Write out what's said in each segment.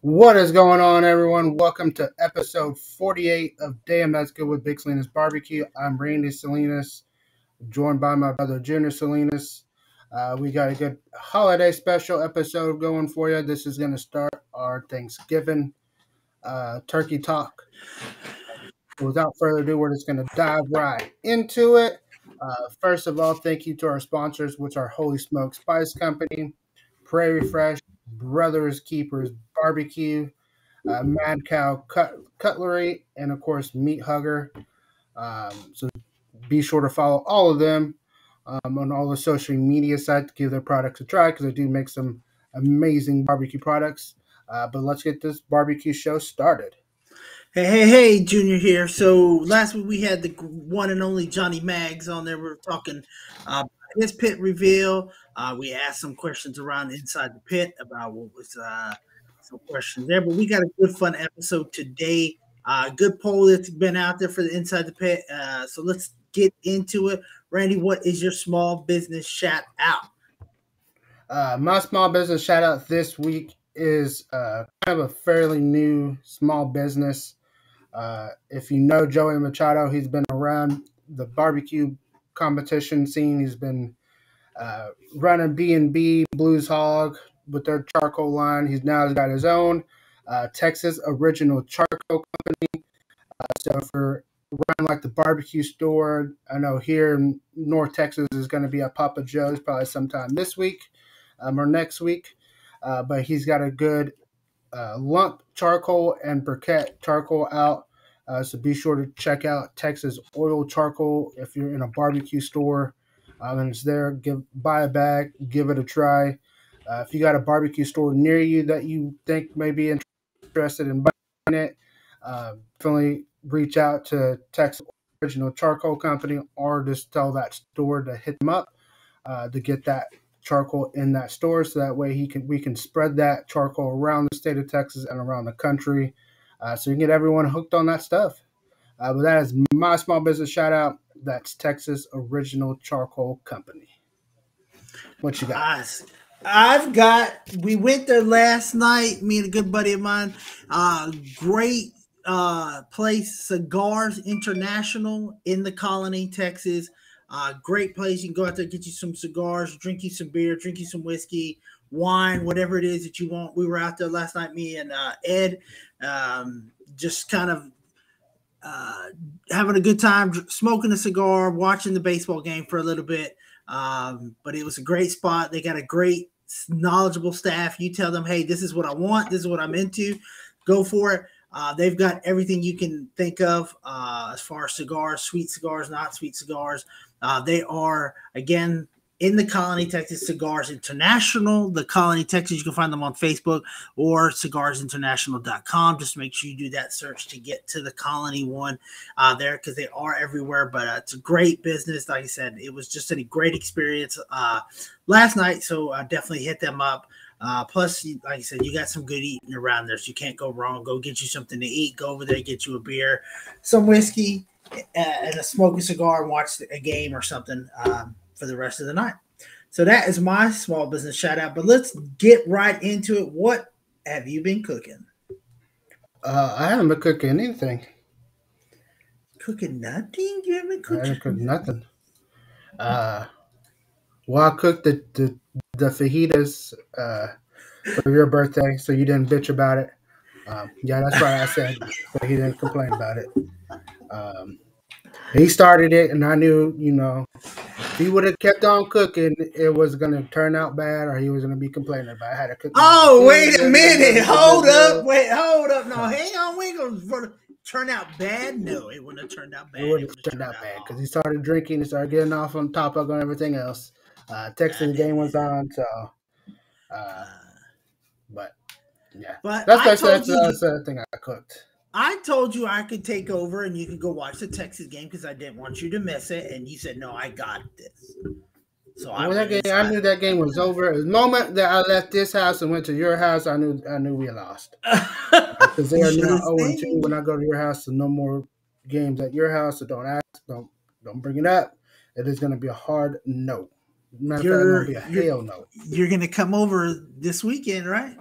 What is going on, everyone? Welcome to episode 48 of Damn That's Good with Big Salinas Barbecue. I'm Randy Salinas, joined by my brother Junior Salinas. We got a good holiday special episode going for you. This is going to start our Thanksgiving turkey talk. Without further ado, we're just going to dive right into it. First of all, thank you to our sponsors, which are Holy Smoke Spice Company, Prairie Fresh, Brothers Keepers Barbecue, Mad Cow Cutlery, and of course Meat Hugger. So be sure to follow all of them on all the social media sites to give their products a try because they do make some amazing barbecue products. But let's get this barbecue show started. Hey, Junior here. So last week we had the one and only Johnny Maggs on there. We were talking his pit reveal. We asked some questions around inside the pit about what was some questions there. But we got a good fun episode today. Good poll that's been out there for the inside the pit. So let's get into it. Randy, what is your small business shout out? My small business shout out this week is kind of a fairly new small business. If you know Joey Machado, he's been around the barbecue competition scene. He's been running B&B Blues Hog with their charcoal line. He's now got his own Texas Original Charcoal Company. So for around like the barbecue store, I know here in North Texas is going to be at Papa Joe's probably sometime this week or next week. But he's got a good lump charcoal and briquette charcoal out. So be sure to check out Texas Oil Charcoal if you're in a barbecue store and it's there. Buy a bag, give it a try. If you got a barbecue store near you that you think may be interested in buying it, definitely reach out to Texas Original Charcoal Company or just tell that store to hit them up to get that charcoal in that store, so that way we can spread that charcoal around the state of Texas and around the country, so you can get everyone hooked on that stuff. But that is my small business shout out. That's Texas Original Charcoal Company. What you got? We went there last night, me and a good buddy of mine. Great place, Cigars International in the Colony, Texas. Great place. You can go out there, get you some cigars, drink you some beer, drink you some whiskey, wine, whatever it is that you want. We were out there last night, me and Ed, just kind of having a good time, smoking a cigar, watching the baseball game for a little bit. But it was a great spot. They got a great, knowledgeable staff. You tell them, hey, this is what I want. This is what I'm into. Go for it. They've got everything you can think of as far as cigars, sweet cigars, not sweet cigars. They are, again, in the Colony, Texas, Cigars International. The Colony, Texas, you can find them on Facebook or cigarsinternational.com. Just make sure you do that search to get to the Colony one there, because they are everywhere. But it's a great business. Like I said, it was just a great experience last night, so definitely hit them up. Plus, like I said, you got some good eating around there, so you can't go wrong. Go get you something to eat. Go over there, get you a beer, some whiskey, and a smoking cigar, and watch a game or something for the rest of the night. So that is my small business shout out. But let's get right into it. What have you been cooking? I haven't been cooking anything. Cooking nothing? You haven't cooked? I haven't cooked nothing. Well, I cooked the fajitas for your birthday, so you didn't bitch about it. Yeah, that's why I said, but he didn't complain about it. He started it, and I knew, if he would have kept on cooking, it was going to turn out bad, or he was going to be complaining about it. I had to cook. Oh, wait a minute. Hold up. No, hang on. We ain't going to turn out bad. No, it wouldn't have turned out bad. It wouldn't have turned out bad because he started drinking, he started getting off on topic on everything else. Texas game was on, so. But yeah, that's the thing I cooked. I told you I could take over and you could go watch the Texas game because I didn't want you to miss it, and you said no, I got this. So I knew that game was over. The moment that I left this house and went to your house, I knew we lost because they are now 0-2 when I go to your house. So no more games at your house. So don't ask, don't bring it up. It is going to be a hard no. You're going to come over this weekend, right?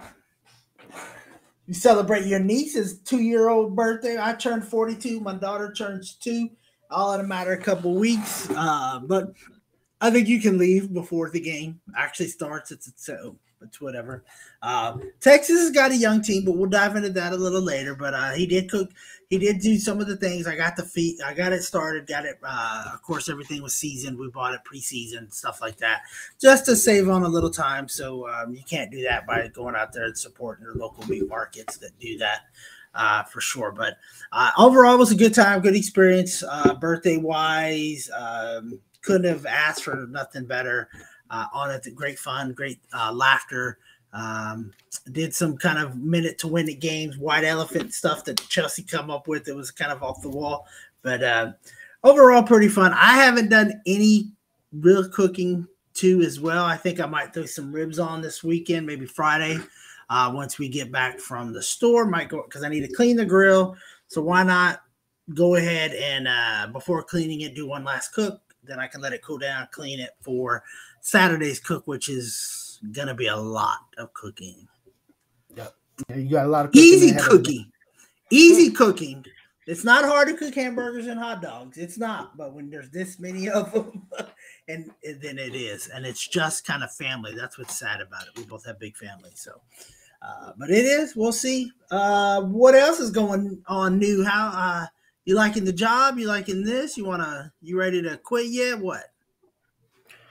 You celebrate your niece's 2-year-old birthday. I turned 42. My daughter turns 2, all in a matter of a couple weeks. But I think you can leave before the game actually starts. It's whatever. Texas has got a young team, but we'll dive into that a little later. But he did cook. He did do some of the things. I got it started. Got it. Of course, everything was seasoned. We bought it preseason, stuff like that, just to save on a little time. So you can't do that by going out there and supporting your local meat markets that do that. For sure. But overall, it was a good time, good experience, birthday wise. Couldn't have asked for nothing better on it. Great fun, great laughter. Did some kind of minute to win it games, white elephant stuff that Chelsea come up with. It was kind of off the wall, but overall pretty fun. I haven't done any real cooking too as well. I think I might throw some ribs on this weekend, maybe Friday. Once we get back from the store, might go because I need to clean the grill. So why not go ahead and before cleaning it, do one last cook. Then I can let it cool down, clean it for Saturday's cook, which is gonna be a lot of cooking. Yep. Yeah, you got a lot of cooking. Easy cooking. It's not hard to cook hamburgers and hot dogs. It's not, but when there's this many of them, and then it is, and it's just kind of family. That's what's sad about it. We both have big families, so. But it is. We'll see. What else is going on new? How you liking the job? You liking this? You ready to quit yet? What?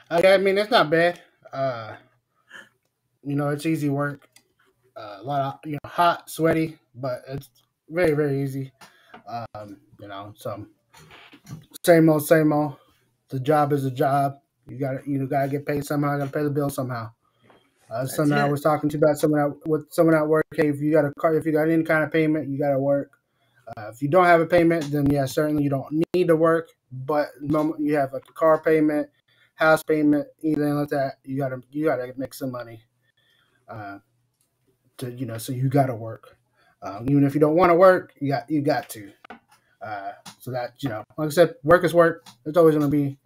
I mean, it's not bad. It's easy work. A lot of hot, sweaty, but it's very, very easy. So same old. The job is a job. You gotta get paid somehow. You gotta pay the bill somehow. Something I was talking to about someone at work. Hey, if you got any kind of payment, you gotta work. If you don't have a payment, then yeah, certainly you don't need to work. But the moment you have a car payment, house payment, anything like that, you gotta make some money. So you gotta work. Even if you don't want to work, you got to. So that like I said, work is work. It's always gonna be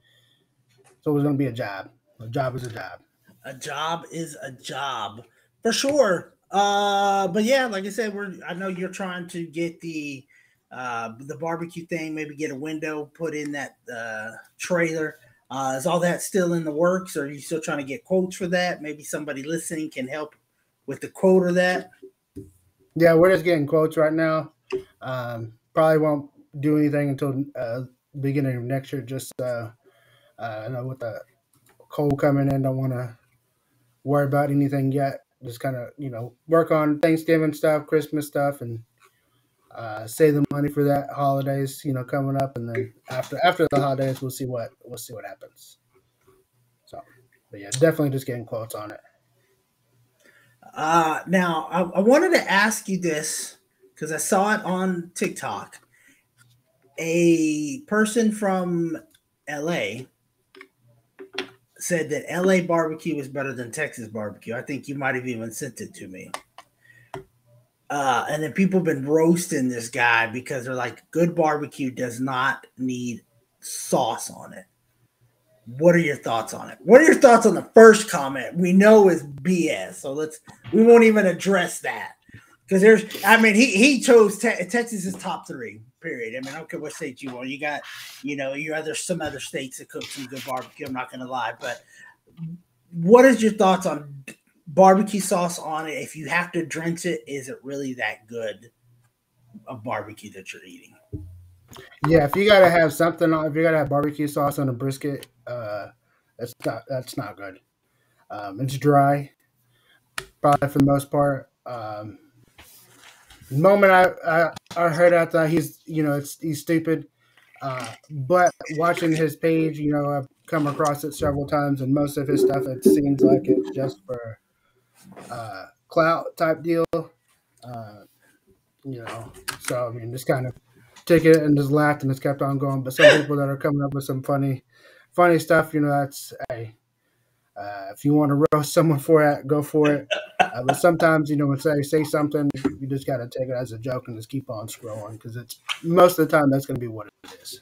a job. A job is a job. A job is a job for sure. But yeah, like I said, I know you're trying to get the barbecue thing, maybe get a window put in that trailer. Is all that still in the works, or are you still trying to get quotes for that? Maybe somebody listening can help with the quote or that. Yeah, we're just getting quotes right now. Probably won't do anything until beginning of next year. Just I know with the cold coming in, don't want to worry about anything yet. Just kind of work on Thanksgiving stuff, Christmas stuff, and save the money for that holidays coming up, and then after the holidays we'll see what happens. So, but yeah, definitely just getting quotes on it. Now I wanted to ask you this because I saw it on TikTok. A person from LA said that LA barbecue is better than Texas barbecue. I think you might have even sent it to me. And then people have been roasting this guy because they're like, good barbecue does not need sauce on it. What are your thoughts on it? What are your thoughts on the first comment? We know is BS, so we won't even address that because he chose Texas is top 3. Period. I mean, I don't care what state you are. You got, some other states that cook some good barbecue. I'm not going to lie, but what is your thoughts on barbecue sauce on it? If you have to drench it, is it really that good of barbecue that you're eating? Yeah, if you gotta have something on, if you gotta have barbecue sauce on a brisket, that's not good. It's dry, probably for the most part. The moment I heard that, thought he's stupid. But watching his page, I've come across it several times, and most of his stuff, it seems like it's just for clout type deal. So I mean, just kind of took it and just laughed and just kept on going. But some people that are coming up with some funny stuff, that's if you want to roast someone for that, go for it. But sometimes, when they say something, you just got to take it as a joke and just keep on scrolling because it's most of the time that's going to be what it is.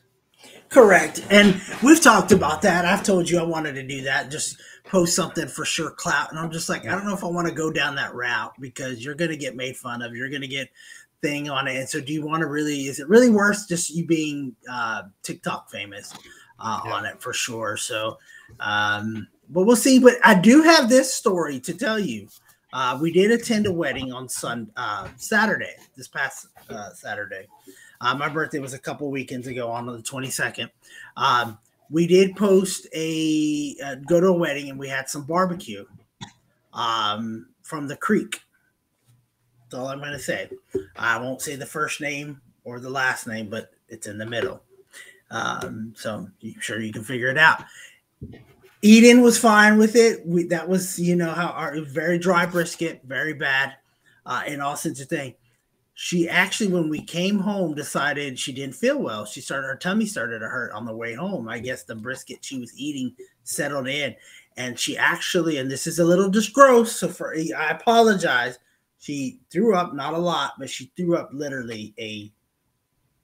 Correct. And we've talked about that. I've told you I wanted to do that, just post something for sure clout. And I'm just like, I don't know if I want to go down that route because you're going to get made fun of. You're going to get thing on it. And so do you want to really, is it really worth just you being TikTok famous on it for sure? So, but we'll see. But I do have this story to tell you. We did attend a wedding on Saturday, this past Saturday. My birthday was a couple weekends ago on the 22nd. We did post go to a wedding and we had some barbecue from the creek. That's all I'm going to say. I won't say the first name or the last name, but it's in the middle. So I'm sure you can figure it out. Eden was fine with it. That was, how it was very dry brisket, very bad, and all sorts of things. She actually, when we came home, decided she didn't feel well. Her tummy started to hurt on the way home. I guess the brisket she was eating settled in, and she actually, and this is a little just gross, so I apologize. She threw up, not a lot, but she threw up literally a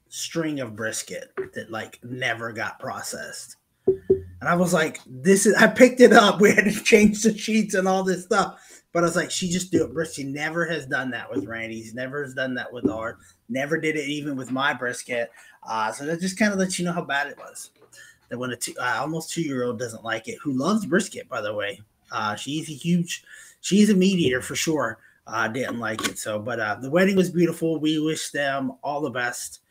string of brisket that never got processed. And I was like, I picked it up. We had to change the sheets and all this stuff. But I was like, she just threw up brisket. She never has done that with Randy's. Never has done that with ours. Never did it even with my brisket. So that just kind of lets you know how bad it was. That when almost 2-year-old doesn't like it, who loves brisket, by the way. She's a meat eater for sure. Didn't like it. So, but the wedding was beautiful. We wish them all the best.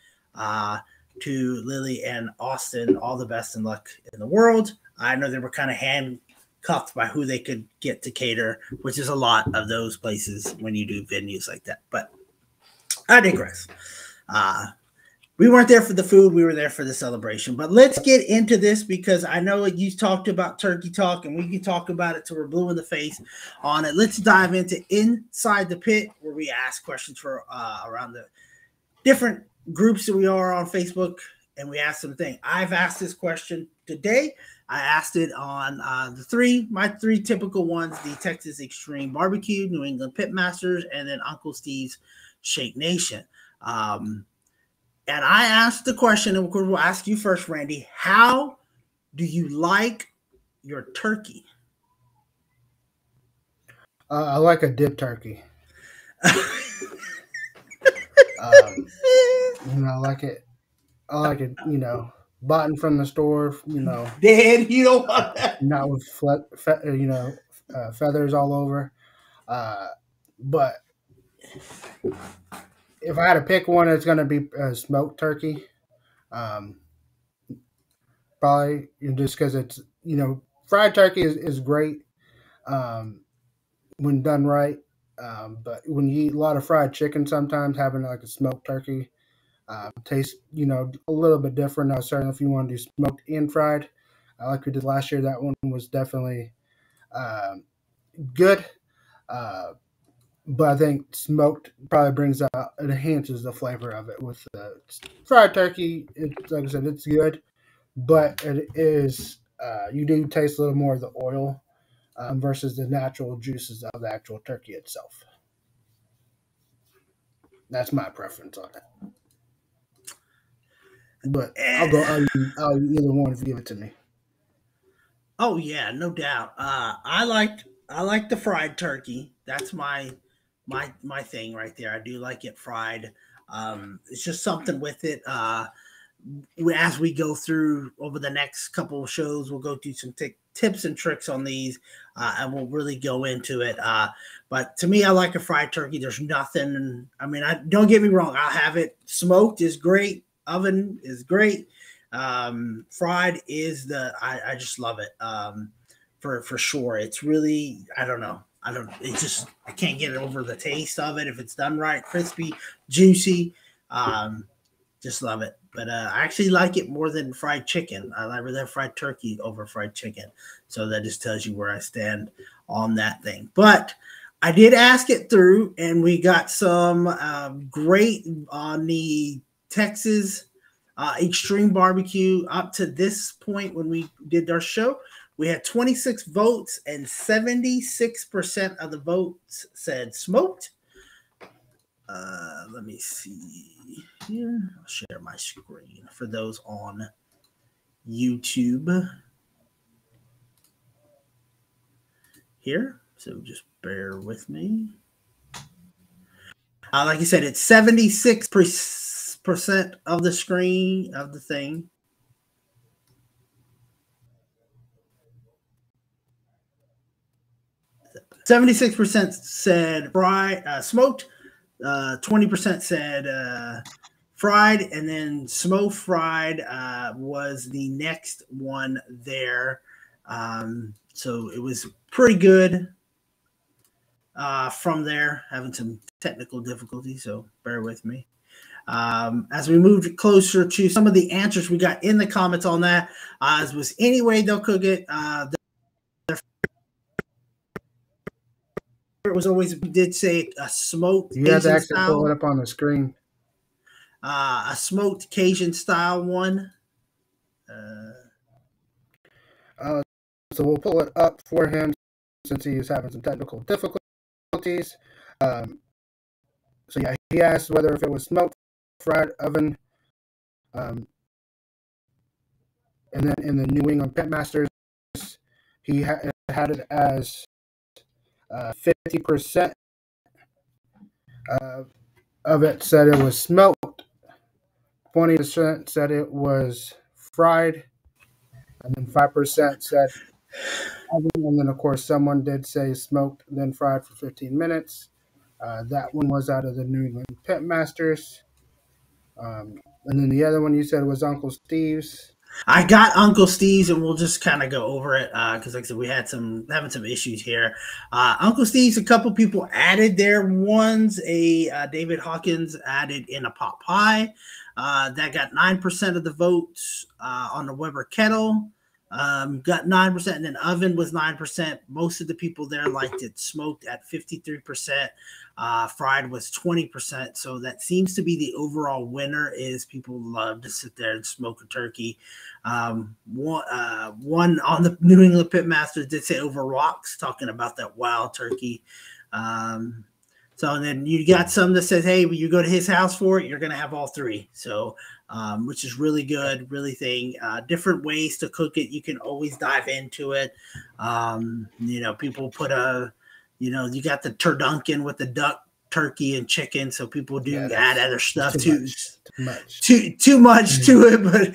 To Lily and Austin, all the best and luck in the world. I know they were kind of handcuffed by who they could get to cater, which is a lot of those places when you do venues like that. But I digress. We weren't there for the food. We were there for the celebration. But let's get into this because I know you talked about turkey talk, and we can talk about it till we're blue in the face on it. Let's dive into Inside the Pit, where we ask questions for around the different groups that we are on Facebook, and we asked them things. I've asked this question today. I asked it on my three typical ones: the Texas Extreme Barbecue, New England Pitmasters, and then Uncle Steve's Shake Nation. And I asked the question, and we'll ask you first, Randy. How do you like your turkey? I like a dip turkey. I like it. Bought from the store. Dad, you don't want that. Not with feathers all over. But if I had to pick one, it's going to be smoked turkey. Probably just because it's fried turkey is great when done right. But when you eat a lot of fried chicken, sometimes having like a smoked turkey tastes, a little bit different. Now, certainly if you want to do smoked and fried, like we did last year, that one was definitely good. But I think smoked probably brings out, it enhances the flavor of it. With the fried turkey, like I said, it's good, but it is, you do taste a little more of the oil versus the natural juices of the actual turkey itself. That's my preference on it. But I'll either one if you give it to me. Oh yeah, no doubt. I like the fried turkey. That's my thing right there. I do like it fried. It's just something with it. As we go through over the next couple of shows, we'll go through some tips and tricks on these, and we'll really go into it. But to me, I like a fried turkey. There's nothing. I mean, don't get me wrong. I'll have it smoked is great. Oven is great. Fried is I just love it. For sure. It's really, I don't know. I can't get it over the taste of it. If it's done right, crispy, juicy, just love it. But I actually like it more than fried chicken. I rather have fried turkey over fried chicken. So that just tells you where I stand on that thing. But I did ask it through, and we got some great on the Texas Extreme Barbecue. Up to this point when we did our show, we had 26 votes, and 76% of the votes said smoked. Let me see here. I'll share my screen for those on YouTube here. So just bear with me. Like I said, it's 76% of the screen of the thing. 76% said fried, smoked. 20% said fried, and then smoked fried was the next one there. So it was pretty good from there. Having some technical difficulties, so bear with me. As we moved closer to some of the answers we got in the comments on that, as was any way they'll cook it. It was always did say a smoked. You have to actually pull it up on the screen. A smoked Cajun style one. So we'll pull it up for him since he is having some technical difficulties. So yeah, he asked whether if it was smoked, fried, oven, and then in the New England Pitmasters, he had it as 50% of it said it was smoked, 20% said it was fried, and then 5% said oven. And then, of course, someone did say smoked, then fried for 15 minutes. That one was out of the New England Pitmasters. And then the other one you said was Uncle Steve's. I got Uncle Steve's, and we'll just kind of go over it because, like I said, we had having some issues here. Uncle Steve's, a couple people added their ones. David Hawkins added in a pot pie. That got 9% of the votes on the Weber kettle. Got 9%, and then oven was 9%. Most of the people there liked it smoked at 53%. Fried was 20%. So that seems to be the overall winner. Is people love to sit there and smoke a turkey. One on the New England Pitmasters did say over rocks, talking about that wild turkey. So then you got some that says, hey, when you go to his house for it, you're going to have all three. So, which is really good, really thing. Different ways to cook it. You can always dive into it. People put you got the turducken with the duck, turkey, and chicken. So people do add other stuff too much to it. But,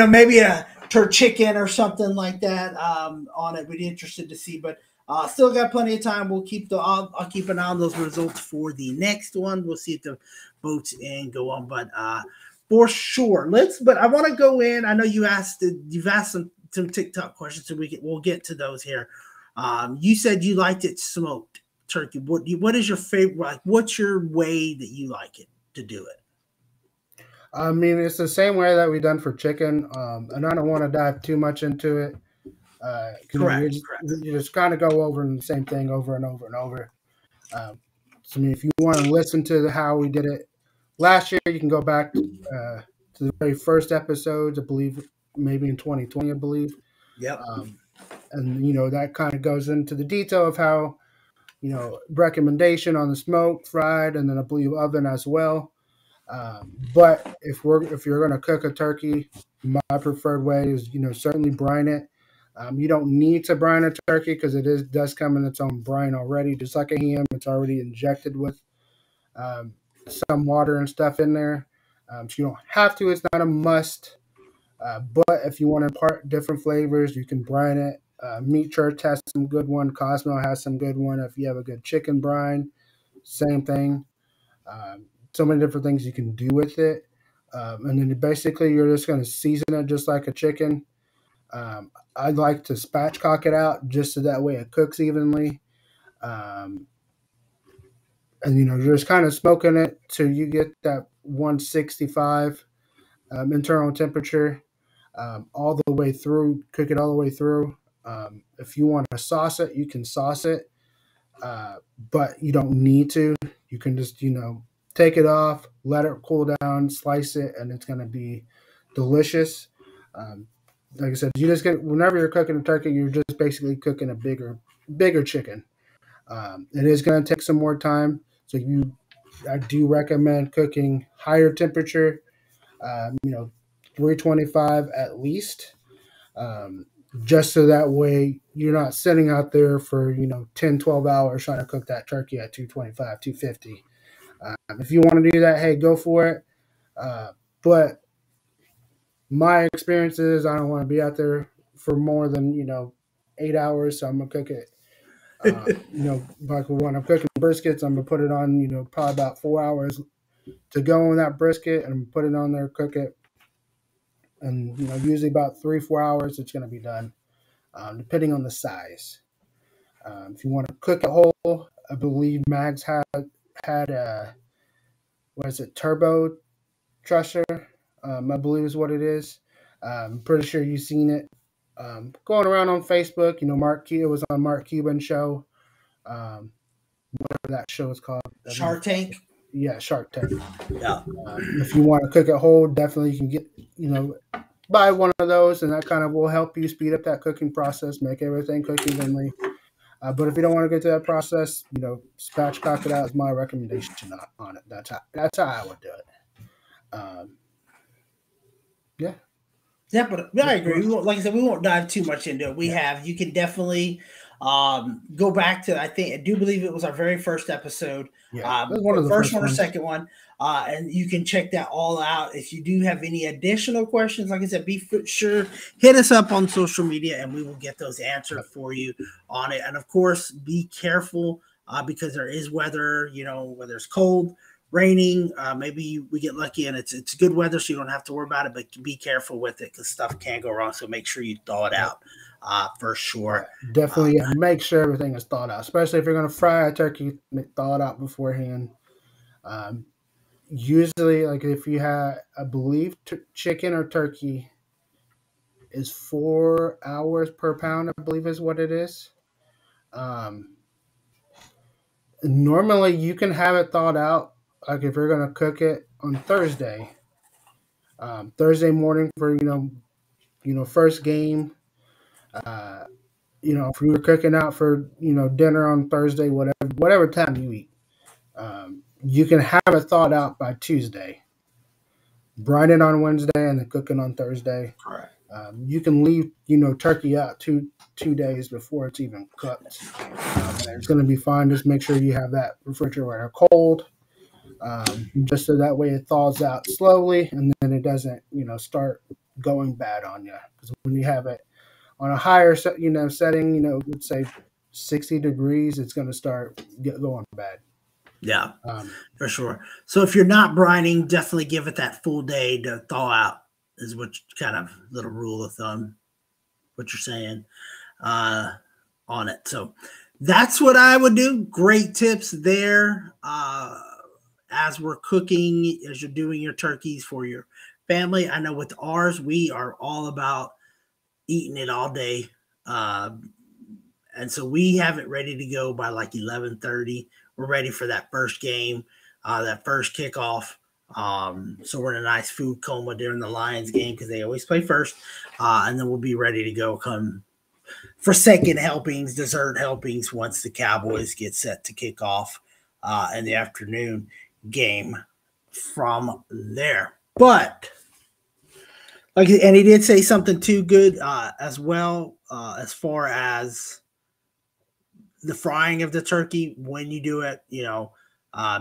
maybe a chicken or something like that on it. We'd be interested to see. But still got plenty of time. I'll keep an eye on those results for the next one. We'll see if the votes and go on. But for sure, but I want to go in. I know you've asked some TikTok questions, so we'll get to those here. You said you liked it smoked turkey. What is your favorite? Like, what's your way that you like it to do it? I mean, it's the same way that we done for chicken, and I don't want to dive too much into it. Correct. You just kind of go over the same thing over and over and over. So, I mean, if you want to listen to how we did it last year, you can go back to the very first episodes, I believe, maybe in 2020, I believe. Yep. And, that kind of goes into the detail of how, recommendation on the smoked, fried, and then I believe oven as well. But if you're going to cook a turkey, my preferred way is, certainly brine it. You don't need to brine a turkey because it does come in its own brine already, just like a ham. It's already injected with some water and stuff in there. So you don't have to. It's not a must. But if you want to impart different flavors, you can brine it. Meat Church has some good one. Cosmo has some good one. If you have a good chicken brine, same thing. So many different things you can do with it. And then basically you're just going to season it just like a chicken. I like to spatchcock it out just so that way it cooks evenly. And, you're just kind of smoking it till you get that 165 internal temperature all the way through. Cook it all the way through. If you want to sauce it, you can sauce it. But you don't need to. You can just, take it off, let it cool down, slice it, and it's going to be delicious. Like I said, whenever you're cooking a turkey, you're just basically cooking a bigger chicken. It is going to take some more time, so I do recommend cooking higher temperature, 325 at least. just so that way you're not sitting out there for 10, 12 hours trying to cook that turkey at 225, 250. If you want to do that, hey, go for it. But my experience is I don't want to be out there for more than 8 hours, so I'm gonna cook it. Like when I'm cooking briskets, I'm gonna put it on probably about 4 hours to go on that brisket, and put it on there, cook it, and usually about 3-4 hours it's gonna be done, depending on the size. If you want to cook it whole, I believe Mags had a what is it, turbo trusser? I believe is what it is. I'm pretty sure you've seen it going around on Facebook. It was on Mark Cuban's show. Whatever that show is called. Shark Tank. Yeah, Shark Tank. Yeah. If you want to cook it whole, definitely you can get buy one of those, and that kind of will help you speed up that cooking process, make everything cook evenly. But if you don't want to get to that process, spatchcock it out is my recommendation on it. That's how I would do it. Yeah. Yeah, but I agree. Like I said, we won't dive too much into it. You can definitely go back to, I do believe it was our very first episode. Yeah, one of the first one or second one. And you can check that all out. If you do have any additional questions, like I said, be sure hit us up on social media and we will get those answered for you on it. And of course, be careful because there is weather, whether it's cold, raining, maybe we get lucky and it's good weather, so you don't have to worry about it, but be careful with it because stuff can go wrong. So make sure you thaw it out for sure. Definitely make sure everything is thawed out, especially if you're going to fry a turkey, thaw it out beforehand. Usually, like if you have, I believe chicken or turkey is 4 hours per pound, I believe is what it is. Normally you can have it thawed out, like if you're going to cook it on Thursday morning for first game. If you were cooking out for dinner on Thursday, whatever time you eat, you can have it thawed out by Tuesday, brine it on Wednesday, and then cook it on Thursday. Correct. You can leave turkey out two days before it's even cooked. It's going to be fine. Just make sure you have that refrigerator cold, just so that way it thaws out slowly, and then it doesn't start going bad on you. Because when you have it on a higher setting, let's say 60 degrees, it's going to start going bad. Yeah, for sure. So if you're not brining, definitely give it that full day to thaw out, is what kind of little rule of thumb, what you're saying on it. So that's what I would do. Great tips there. As we're cooking, as you're doing your turkeys for your family. I know with ours, we are all about eating it all day. And so we have it ready to go by like 11:30. We're ready for that first game, that first kickoff. So we're in a nice food coma during the Lions game because they always play first. And then we'll be ready to go come for second helpings, dessert helpings, once the Cowboys get set to kick off in the afternoon game from there. But and he did say something too good as well, as far as the frying of the turkey. When you do it,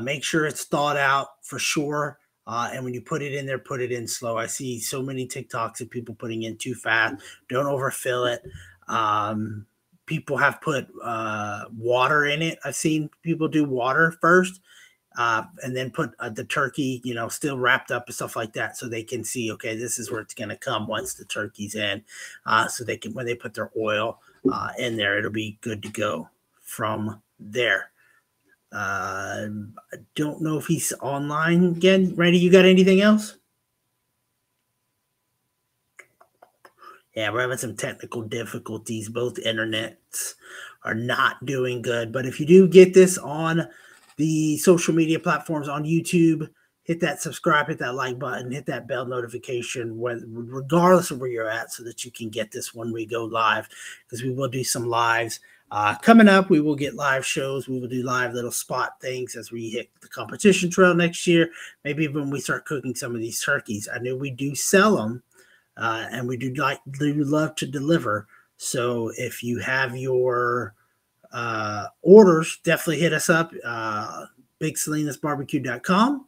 make sure it's thawed out for sure. And when you put it in there, put it in slow. I see so many TikToks of people putting in too fast. Don't overfill it. People have put water in it. I've seen people do water first and then put the turkey, still wrapped up and stuff like that, so they can see, okay, this is where it's going to come once the turkey's in. So they can, when they put their oil in there, it'll be good to go from there. I don't know if he's online again. Randy, you got anything else? Yeah, we're having some technical difficulties. Both internets are not doing good. But if you do get this on the social media platforms, on YouTube, hit that subscribe, hit that like button, hit that bell notification, regardless of where you're at, so that you can get this when we go live, because we will do some lives. Coming up, we will get live shows. We will do live little spot things as we hit the competition trail next year. Maybe when we start cooking some of these turkeys. I know we do sell them and we do love to deliver. So if you have your orders, definitely hit us up. BigSalinasBarbecue.com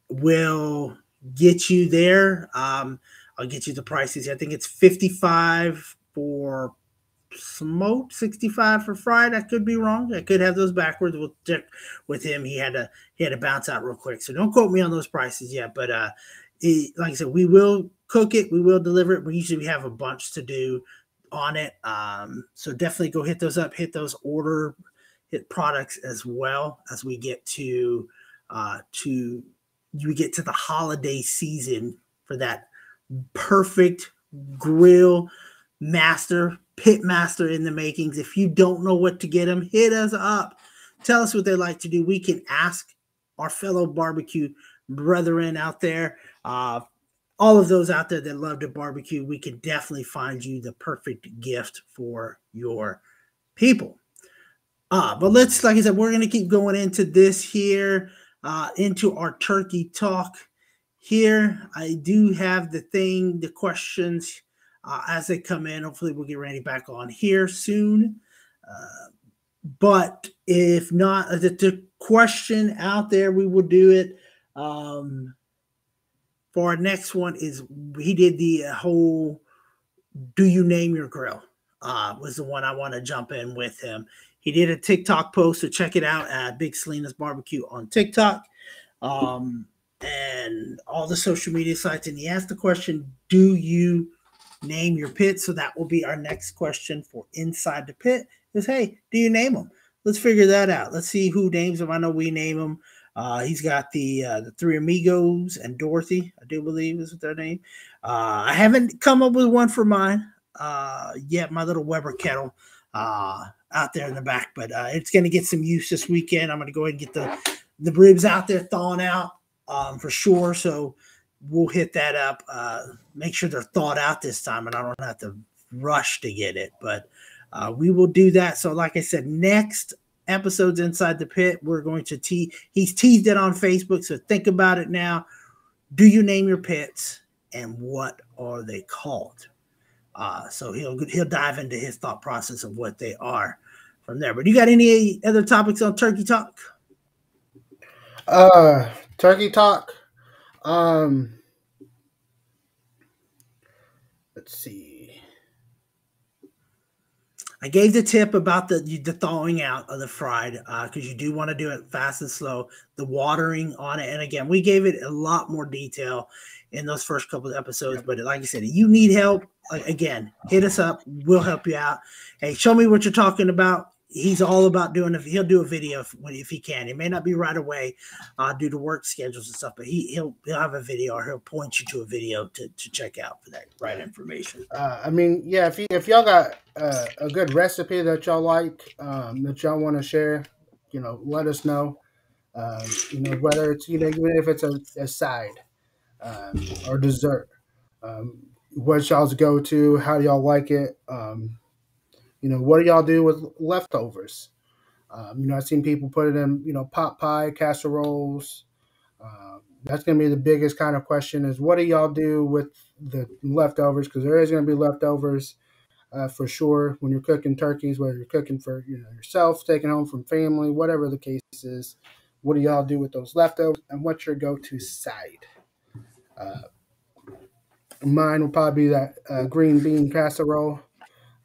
will get you there. I'll get you the prices. I think it's 55 for smoked, 65 for fried. I could be wrong. I could have those backwards. We'll check with him. He had to bounce out real quick. So don't quote me on those prices yet. But like I said, we will cook it. We will deliver it. We usually have a bunch to do on it. So definitely go hit those up. Hit those hit products as well as we get to the holiday season for that perfect grill master, pit master in the makings. If you don't know what to get them, hit us up. Tell us what they like to do. We can ask our fellow barbecue brethren out there, all of those out there that love to barbecue. We can definitely find you the perfect gift for your people. But let's, like I said, we're going to keep going into this here, into our turkey talk here. I do have the questions as they come in. Hopefully we'll get Randy back on here soon. But if not, the question out there, we will do it. For our next one is, he did the whole, do you name your grill? Was the one I want to jump in with him. He did a TikTok post, so check it out at Big Salinas Barbecue on TikTok. And all the social media sites. And he asked the question, do you name your pit? So that will be our next question for Inside the Pit is, hey, do you name them? Let's figure that out. Let's see who names them. I know we name them. He's got the Three Amigos and Dorothy, I do believe is what their name. I haven't come up with one for mine yet, my little Weber kettle out there in the back, but it's going to get some use this weekend. I'm going to go ahead and get the ribs out there thawing out for sure. So we'll hit that up. Make sure they're thawed out this time, and I don't have to rush to get it, but we will do that. So like I said, next episodes Inside the Pit, we're going to he's teased it on Facebook. So think about it now. Do you name your pits, and what are they called? So he'll dive into his thought process of what they are from there. But you got any other topics on Turkey Talk? Turkey Talk. Let's see. I gave the tip about the thawing out of the fried because you do want to do it fast and slow. The watering on it, and again, we gave it a lot more detail in those first couple of episodes. But like I said, you need help. Again, hit us up. We'll help you out. Hey, show me what you're talking about. He's all about he'll do a video if he can. It may not be right away due to work schedules and stuff, but he'll have a video, or he'll point you to a video to check out for that right information. I mean, yeah, if y'all got a good recipe that y'all like, that y'all want to share, let us know. Whether it's, even if it's a side or dessert, what y'all's go to, how do y'all like it? What do y'all do with leftovers? I've seen people put it in, pot pie, casseroles. That's going to be the biggest kind of question is, what do y'all do with the leftovers? Because there is going to be leftovers for sure when you're cooking turkeys, whether you're cooking for yourself, taking home from family, whatever the case is. What do y'all do with those leftovers, and what's your go-to side? Mine will probably be that green bean casserole.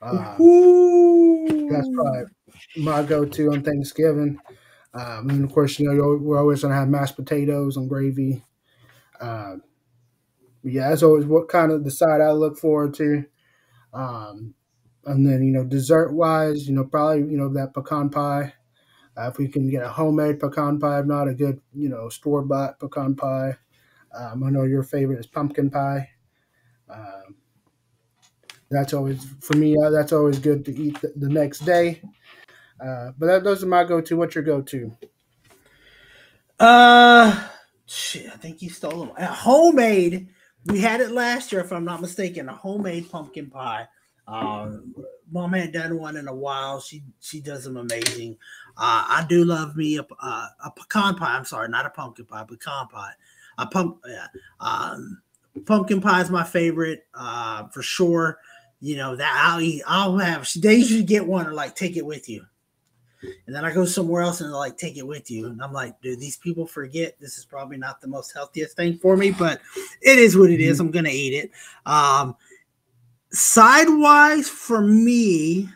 That's probably my go-to on Thanksgiving. And of course, we're always going to have mashed potatoes and gravy. Yeah, that's always what kind of the side I look forward to. And then, dessert-wise, probably, that pecan pie. If we can get a homemade pecan pie, if not a good, store-bought pecan pie. I know your favorite is pumpkin pie. That's always, for me, that's always good to eat the next day. But those are my go-to. What's your go-to? Shit, I think you stole them. Homemade. We had it last year, if I'm not mistaken. A homemade pumpkin pie. Mom hadn't done one in a while. She does them amazing. I do love me a pecan pie. I'm sorry, not a pumpkin pie, pecan pie. Pumpkin pie is my favorite, for sure. You know that I'll eat. I'll have. They usually get one or like take it with you, and then I go somewhere else and they're like take it with you, and I'm like, dude, these people forget this is probably not the most healthiest thing for me, but it is what it is. I'm gonna eat it. Sidewise for me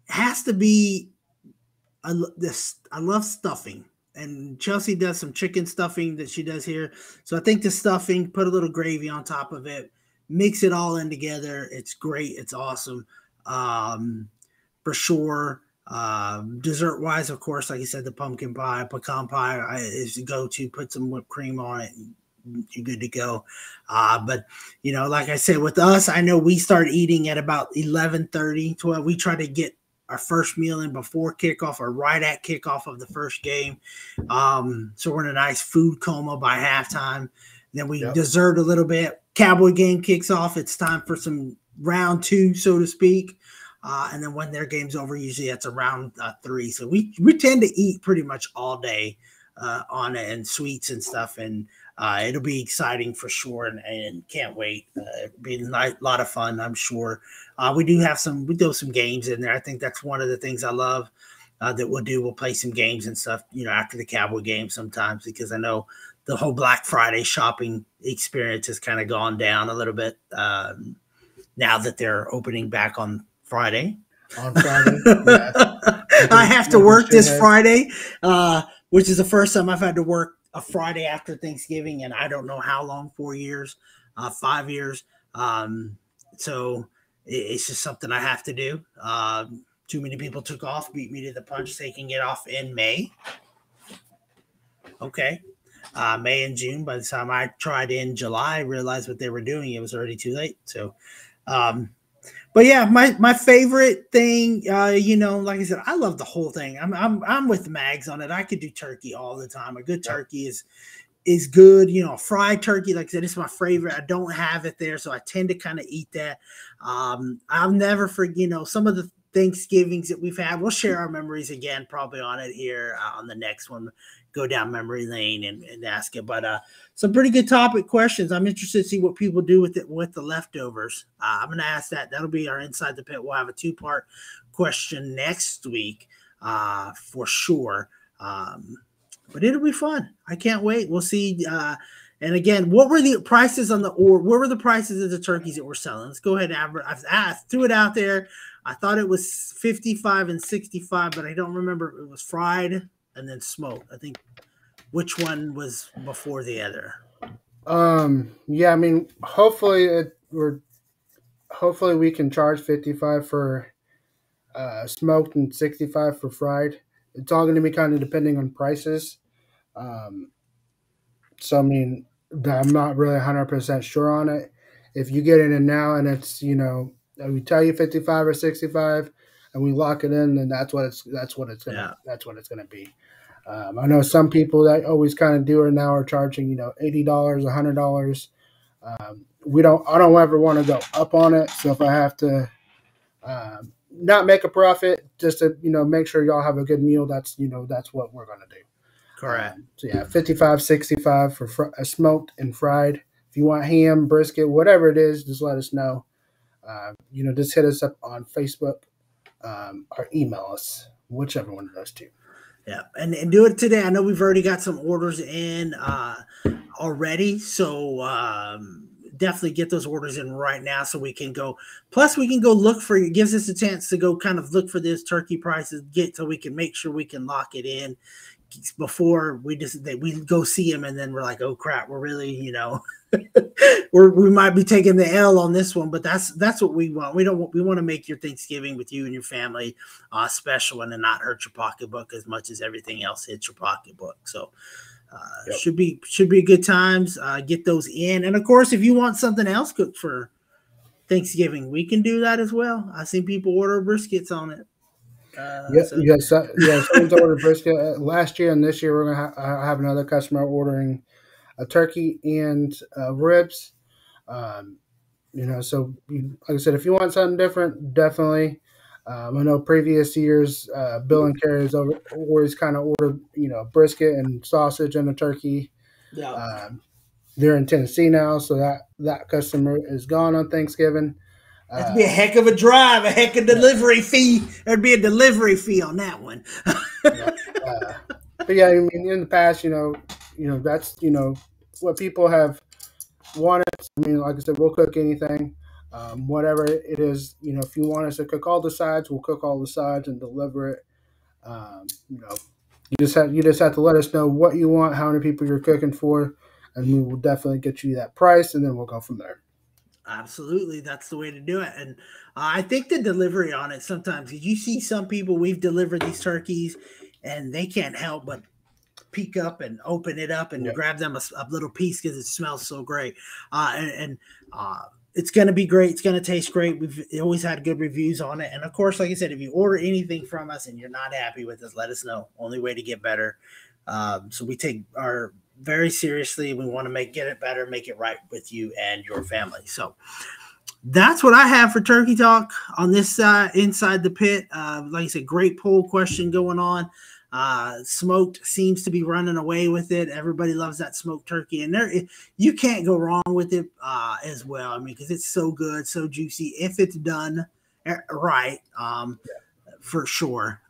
has to be I love stuffing. And Chelsea does some chicken stuffing that she does here. So I think the stuffing, put a little gravy on top of it, mix it all in together. It's great. It's awesome. For sure. Dessert wise, of course, like I said, the pumpkin pie, pecan pie is the go to. Put some whipped cream on it. You're good to go. But you know, like I said, with us, I know we start eating at about 11:30, 12. We try to get our first meal in before kickoff or right at kickoff of the first game. So we're in a nice food coma by halftime. Then we dessert a little bit. Cowboy game kicks off. It's time for some round 2, so to speak. And then when their game's over, usually that's around 3. So we tend to eat pretty much all day on it, and sweets and stuff. And it'll be exciting for sure, and can't wait. It'll be a lot of fun, I'm sure. We do some games in there. I think that's one of the things I love that we'll do. We'll play some games and stuff, you know, after the Cowboy game sometimes, because I know the whole Black Friday shopping experience has kind of gone down a little bit now that they're opening back on Friday. On Friday, yeah. I have to work this Friday, which is the first time I've had to work a Friday after Thanksgiving, and I don't know how long, 4 years, 5 years. So it's just something I have to do. Too many people took off, beat me to the punch. They can get off in May. Okay. May and June. By the time I tried in July, I realized what they were doing. It was already too late. So, but yeah, my favorite thing, you know, like I said, I love the whole thing. I'm with Mags on it. I could do turkey all the time. A good turkey is good. You know, fried turkey, like I said, it's my favorite. I don't have it there, so I tend to kind of eat that. I'll never forget, you know, some of the Thanksgivings that we've had. We'll share our memories again, probably on it here on the next one. Go down memory lane and ask it. But some pretty good topic questions. I'm interested to see what people do with the leftovers. I'm going to ask that. That'll be our Inside the Pit. We'll have a 2-part question next week for sure. But it'll be fun. I can't wait. We'll see. And again, what were the prices on what were the prices of the turkeys that we're selling? Let's go ahead and threw it out there. I thought it was 55 and 65, but I don't remember. It was fried and then smoked. I think which one was before the other? Yeah, I mean, hopefully we can charge 55 for smoked and 65 for fried. It's all going to be kind of depending on prices. So I mean, I'm not really 100% sure on it. If you get it in now and it's, you know, we tell you 55 or 65 and we lock it in, then that's what it's gonna be. I know some people that always kind of do it now are charging, you know, $80, $100. I don't ever want to go up on it. So if I have to not make a profit, just to, you know, make sure y'all have a good meal, that's what we're gonna do. Correct. So yeah, 55, 65 for smoked and fried. If you want ham, brisket, whatever it is, just let us know. You know, just hit us up on Facebook or email us, whichever one of those two. Yeah, and do it today. I know we've already got some orders in already, so definitely get those orders in right now so we can go. Plus, we can go look for it. Gives us a chance to go kind of look for this turkey prices, so we can make sure we can lock it in before we go see them, and then we're like, oh crap, we're really, you know, we might be taking the L on this one, but that's what we want. We want to make your Thanksgiving with you and your family special, and not hurt your pocketbook as much as everything else hits your pocketbook. So should be good times. Get those in, and of course, if you want something else cooked for Thanksgiving, we can do that as well. I've seen people order briskets on it. Someone's ordered brisket last year, and this year we're gonna have another customer ordering a turkey and ribs. You know, so like I said, if you want something different, definitely. I know previous years, Bill and Carrie has always kind of ordered, you know, brisket and sausage and a turkey. Yeah. they're in Tennessee now, so that customer is gone on Thanksgiving. That'd be a heck of a drive, a heck of delivery fee. There'd be a delivery fee on that one. Yeah. But yeah, I mean, in the past, that's what people have wanted. I mean, like I said, we'll cook anything, whatever it is. If you want us to cook all the sides, we'll cook all the sides and deliver it. Um, you know, you just have to let us know what you want, how many people you're cooking for, and we will definitely get you that price, and then we'll go from there. Absolutely, that's the way to do it. And I think the delivery on it sometimes, you see some people, we've delivered these turkeys and they can't help but peek up and open it up and Yeah. grab them a little piece because it smells so great. And it's going to be great. It's going to taste great. We've always had good reviews on it. And of course, like I said, if you order anything from us and you're not happy with us, let us know. Only way to get better. So we take our very seriously. We want to get it better, make it right with you and your family. So that's what I have for Turkey Talk on this Inside the Pit. Like I said, great poll question going on. Smoked seems to be running away with it. Everybody loves that smoked turkey, and you can't go wrong with it as well. I mean, because it's so good, so juicy if it's done right, for sure.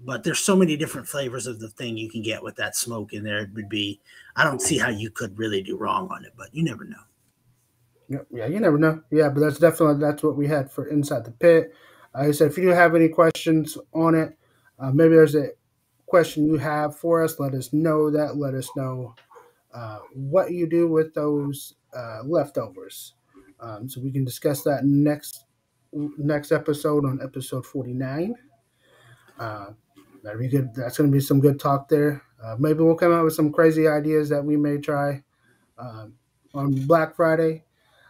But there's so many different flavors of the thing you can get with that smoke in there. It would be, I don't see how you could really do wrong on it, but you never know. Yeah, you never know. Yeah, but that's what we had for Inside the Pit. Like I said, if you do have any questions on it, maybe there's a question you have for us, let us know that. Let us know what you do with those leftovers, so we can discuss that next episode on episode 49. That'd be good. That's going to be some good talk there. Maybe we'll come out with some crazy ideas that we may try on Black Friday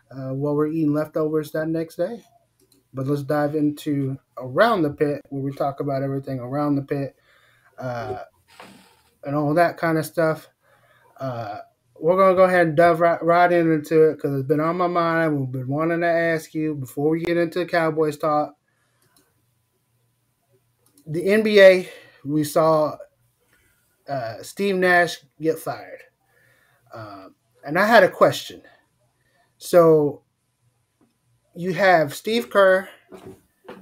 while we're eating leftovers that next day. But let's dive into Around the Pit, where we talk about everything around the pit and all that kind of stuff. We're going to go ahead and dive right into it because it's been on my mind. We've been wanting to ask you before we get into Cowboys talk. The NBA, we saw Steve Nash get fired. And I had a question. So you have Steve Kerr,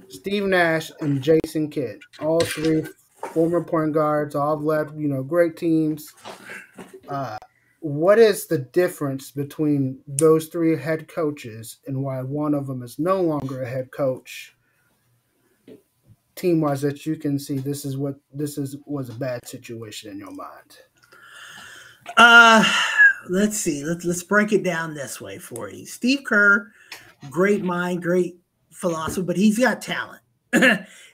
Steve Nash, and Jason Kidd, all three former point guards, all have led, great teams. What is the difference between those three head coaches and why one of them is no longer a head coach? Team-wise, that you can see, was a bad situation in your mind. Let's see. Let's break it down this way for you. Steve Kerr, great mind, great philosopher, but he's got talent.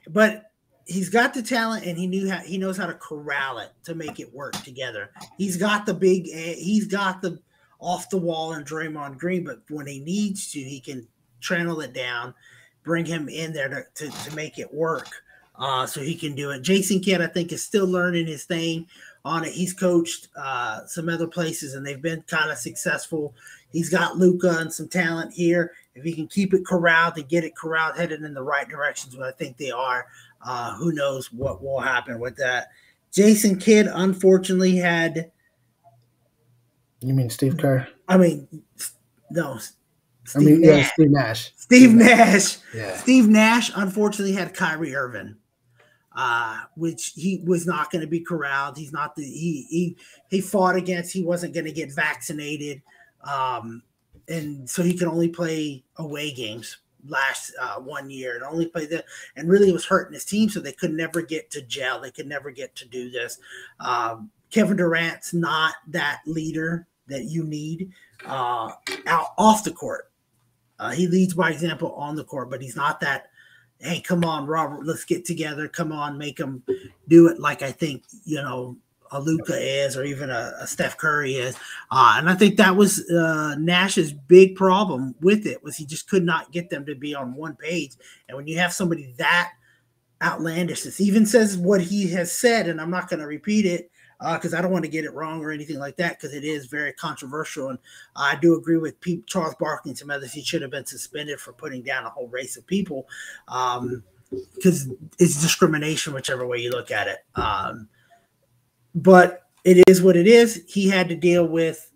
But he's got the talent, and he knows how to corral it to make it work together. He's got the off the wall and Draymond Green, but when he needs to, he can channel it down, bring him in there to make it work. So he can do it. Jason Kidd, I think, is still learning his thing on it. He's coached some other places, and they've been kind of successful. He's got Luka and some talent here. If he can keep it corralled and get it corralled, headed in the right directions, what I think they are, who knows what will happen with that. Jason Kidd, unfortunately, had... You mean Steve Kerr? I mean, no. Steve Nash. Steve Nash. Yeah. Steve Nash, unfortunately, had Kyrie Irving. Which he was not going to be corralled. He's not he fought against. He wasn't going to get vaccinated, and so he could only play away games last 1 year and only play that. And really, it was hurting his team, so they could never get to gel. They could never get to do this. Kevin Durant's not that leader that you need out off the court. He leads by example on the court, but he's not that. Hey, come on, Robert, let's get together. Come on, make them do it like I think, a Luka is or even a Steph Curry is. And I think that was Nash's big problem with it, was he just could not get them to be on one page. And when you have somebody that outlandish, this even says what he has said, and I'm not going to repeat it because I don't want to get it wrong or anything like that, because it is very controversial. And I do agree with Charles Barkley and some others. He should have been suspended for putting down a whole race of people because it's discrimination, whichever way you look at it. But it is what it is. He had to deal with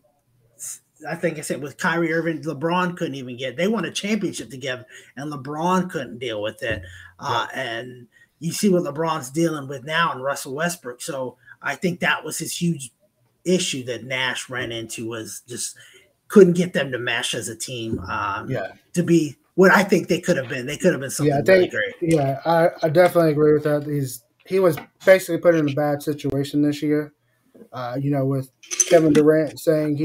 I think I said with Kyrie Irving, LeBron couldn't even get. They won a championship together, and LeBron couldn't deal with it. And you see what LeBron's dealing with now and Russell Westbrook. So I think that was his huge issue that Nash ran into, was just couldn't get them to mesh as a team. To be what I think they could have been. They could have been something really great. Yeah, I definitely agree with that. He was basically put in a bad situation this year. With Kevin Durant saying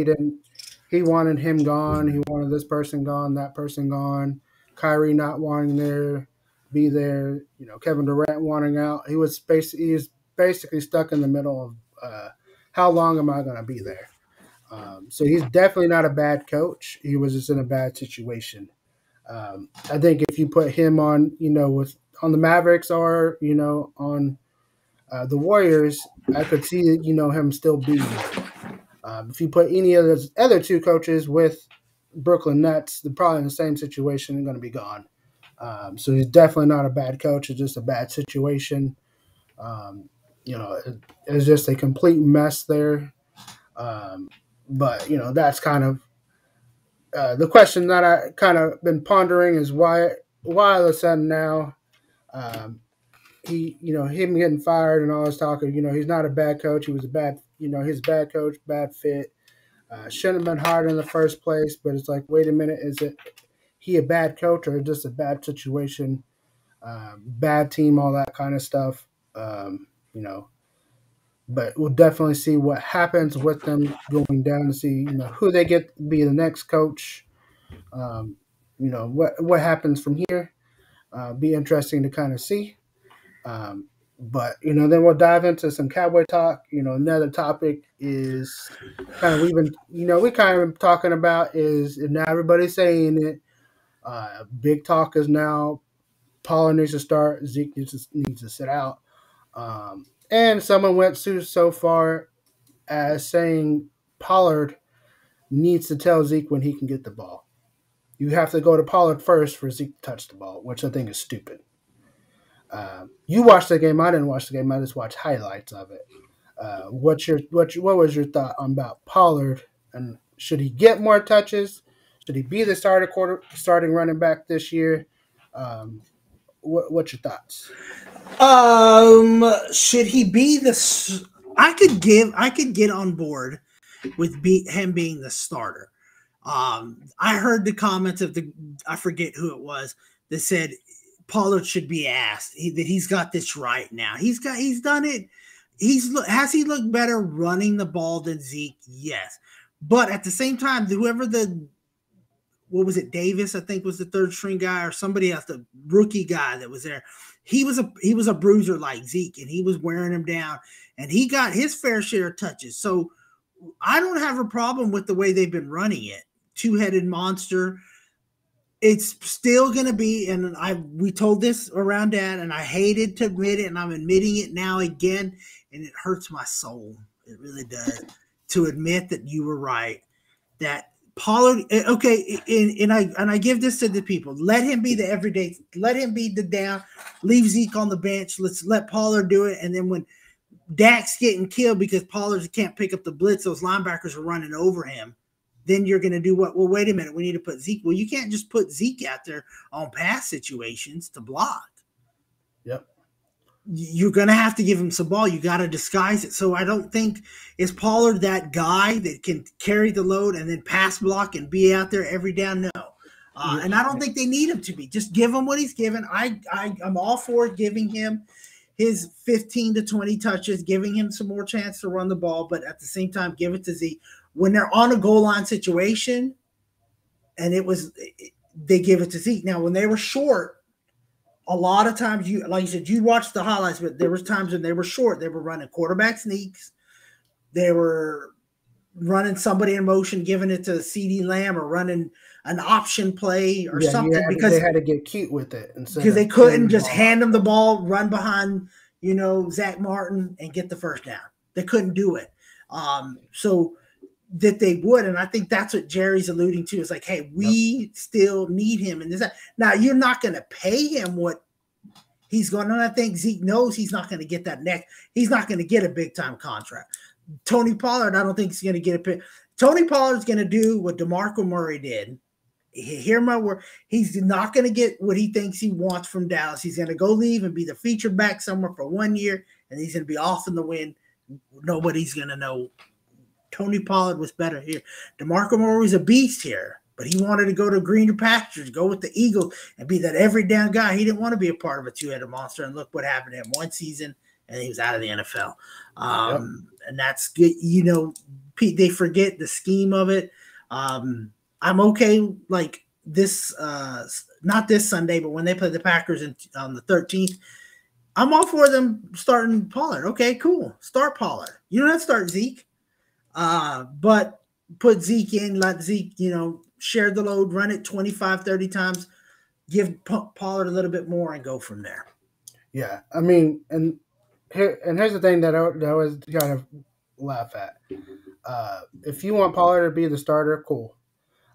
he wanted him gone, he wanted this person gone, that person gone, Kyrie not wanting be there, Kevin Durant wanting out. He was basically stuck in the middle of how long am I going to be there? So he's definitely not a bad coach. He was just in a bad situation. I think if you put him on, on the Mavericks or on the Warriors, I could see him still being there. If you put any of those other two coaches with Brooklyn Nets, they're probably in the same situation and going to be gone. So he's definitely not a bad coach. It's just a bad situation. It's just a complete mess there. But that's kind of the question that I kind of been pondering is why all of a sudden now him getting fired and all this talk of, he's not a bad coach. He was he's a bad coach, bad fit. Shouldn't have been hired in the first place, but it's like, wait a minute, is he a bad coach or just a bad situation, bad team, all that kind of stuff, But we'll definitely see what happens with them going down to see, who they get to be the next coach. What happens from here. Be interesting to kind of see. But then we'll dive into some Cowboy talk. Another topic is kind of we kind of talking about is, and now everybody's saying it. Big talk is now Pollard needs to start, Zeke needs to sit out. And someone went so far as saying Pollard needs to tell Zeke when he can get the ball. You have to go to Pollard first for Zeke to touch the ball, which I think is stupid. You watched the game. I didn't watch the game. I just watched highlights of it. What was your thought about Pollard, and should he get more touches? Should he be the starting running back this year? What's your thoughts? Should he be I could get on board with him being the starter. I heard the comments of I forget who it was that said Pollard should be asked that he's got this right now. He's done it. Has he looked better running the ball than Zeke? Yes. But at the same time, whoever what was it? Davis, I think, was the third string guy, or somebody else, the rookie guy that was there. He was a bruiser like Zeke, and he was wearing him down, and he got his fair share of touches. So I don't have a problem with the way they've been running it. Two-headed monster. It's still going to be, and we told this around Dad, and I hated to admit it, and I'm admitting it now again, and it hurts my soul. It really does to admit that you were right. That Pollard, okay, and I give this to the people. Let him be the everyday. Let him be the down. Leave Zeke on the bench. Let's let Pollard do it, and then when Dak's getting killed because Pollard can't pick up the blitz, those linebackers are running over him. Then you're going to do what? Well, wait a minute. We need to put Zeke. Well, you can't just put Zeke out there on pass situations to block. Yep. You're going to have to give him some ball. You got to disguise it. So I don't think is Pollard that guy that can carry the load and then pass block and be out there every down. No. And I don't think they need him to be. Just give him what he's given. I'm all for giving him his 15 to 20 touches, giving him some more chance to run the ball, but at the same time, give it to Zeke. When they're on a goal line situation, and they give it to Zeke. Now, when they were short, a lot of times, like you said, you watched the highlights, but there was times when they were short. They were running quarterback sneaks. They were running somebody in motion, giving it to CeeDee Lamb, or running an option play or something, because they had to get cute with it, because they couldn't just hand them the ball, run behind, Zach Martin and get the first down. They couldn't do it. So that they would, and I think that's what Jerry's alluding to. Is like, hey, we still need him in this. Now, you're not going to pay him what he's going to. And I think Zeke knows he's not going to get that next. He's not going to get a big time contract. Tony Pollard, I don't think he's going to get a pick. Tony Pollard's going to do what DeMarco Murray did. Hear my word. He's not going to get what he thinks he wants from Dallas. He's going to go leave and be the feature back somewhere for 1 year, and he's going to be off in the wind. Nobody's going to know. Tony Pollard was better here. DeMarco Murray was a beast here, but he wanted to go to greener pastures, go with the Eagles, and be that every down guy. He didn't want to be a part of a two-headed monster, and look what happened to him. One season, and he was out of the NFL. And that's good. You know, they forget the scheme of it. I'm okay, like this, not this Sunday, but when they play the Packers on the 13th, I'm all for them starting Pollard. Okay, cool. Start Pollard. You don't have to start Zeke. But put Zeke in, let Zeke, share the load, run it 25, 30 times, give Pollard a little bit more and go from there. Yeah. I mean, and here's the thing that I always kind of laugh at. If you want Pollard to be the starter, cool.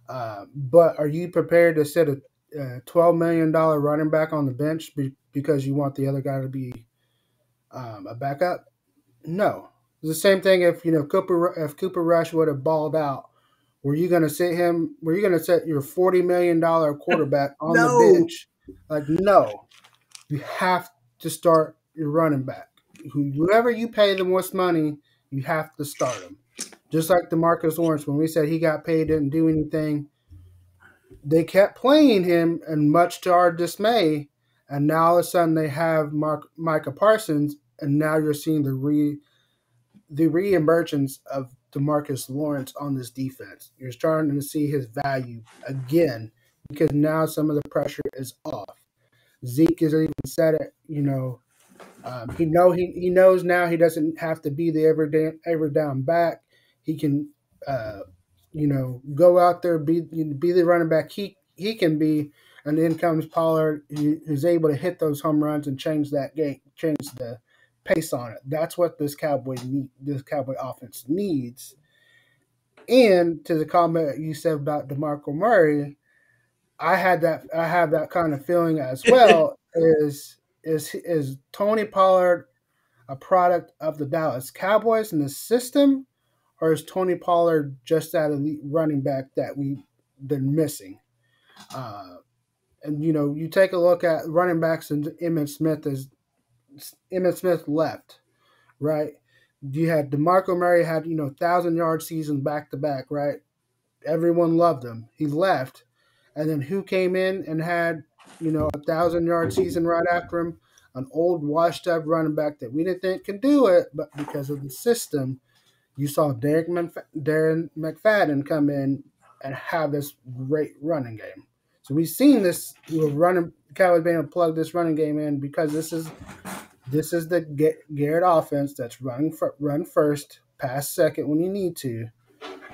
But are you prepared to sit a $12 million running back on the bench because you want the other guy to be a backup? No. It's the same thing if Cooper Rush would have balled out. Were you going to sit him? Were you going to set your $40 million quarterback on the bench? Like, no. You have to start your running back. Whoever you pay the most money, you have to start him. Just like DeMarcus Lawrence, when we said he got paid, didn't do anything, they kept playing him, and much to our dismay, and now all of a sudden they have Micah Parsons, and now you're seeing the re-emergence of DeMarcus Lawrence on this defense. You're starting to see his value again because now some of the pressure is off. Zeke has even said it, he knows now he doesn't have to be the every down back. He can, go out there, be the running back he can be, and then comes Pollard, who's able to hit those home runs and change that game, change the pace on it. That's what this Cowboy offense needs. And to the comment you said about DeMarco Murray, I have that kind of feeling as well. Is Tony Pollard a product of the Dallas Cowboys and the system, or is Tony Pollard just that elite running back that we've been missing? And you take a look at running backs, and Emmitt Smith left, right? You had DeMarco Murray had 1,000-yard seasons back to back, right? Everyone loved him. He left, and then who came in and had a 1,000-yard season right after him? An old washed-up running back that we didn't think could do it, but because of the system, you saw Darren McFadden come in and have this great running game. So we've seen this Cowboys being able to plug this running game in because this is the Garrett offense that's run first, pass second when you need to.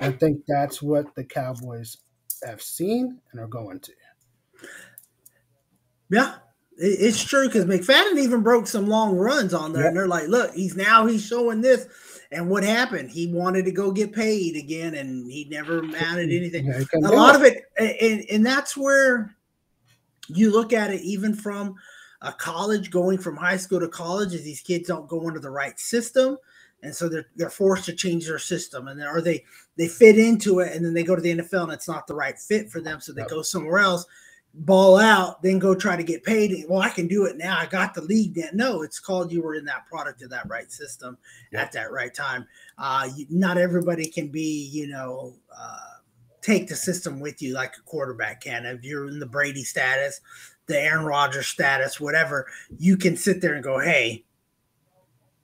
I think that's what the Cowboys have seen and are going to. Yeah, it's true because McFadden even broke some long runs on there, and they're like, look, he's showing this. And what happened? He wanted to go get paid again, and he never mounted anything. Yeah, a lot of it, and that's where you look at it, even from a college, going from high school to college, is these kids don't go into the right system, and so they're forced to change their system, and or they fit into it, and then they go to the NFL, and it's not the right fit for them, so they go somewhere else, ball out, then go try to get paid. Well, I can do it now. I got the league now. No, it's called you were in that product of that right system at that right time. Not everybody can be, take the system with you like a quarterback can. If you're in the Brady status, the Aaron Rodgers status, whatever, you can sit there and go, hey,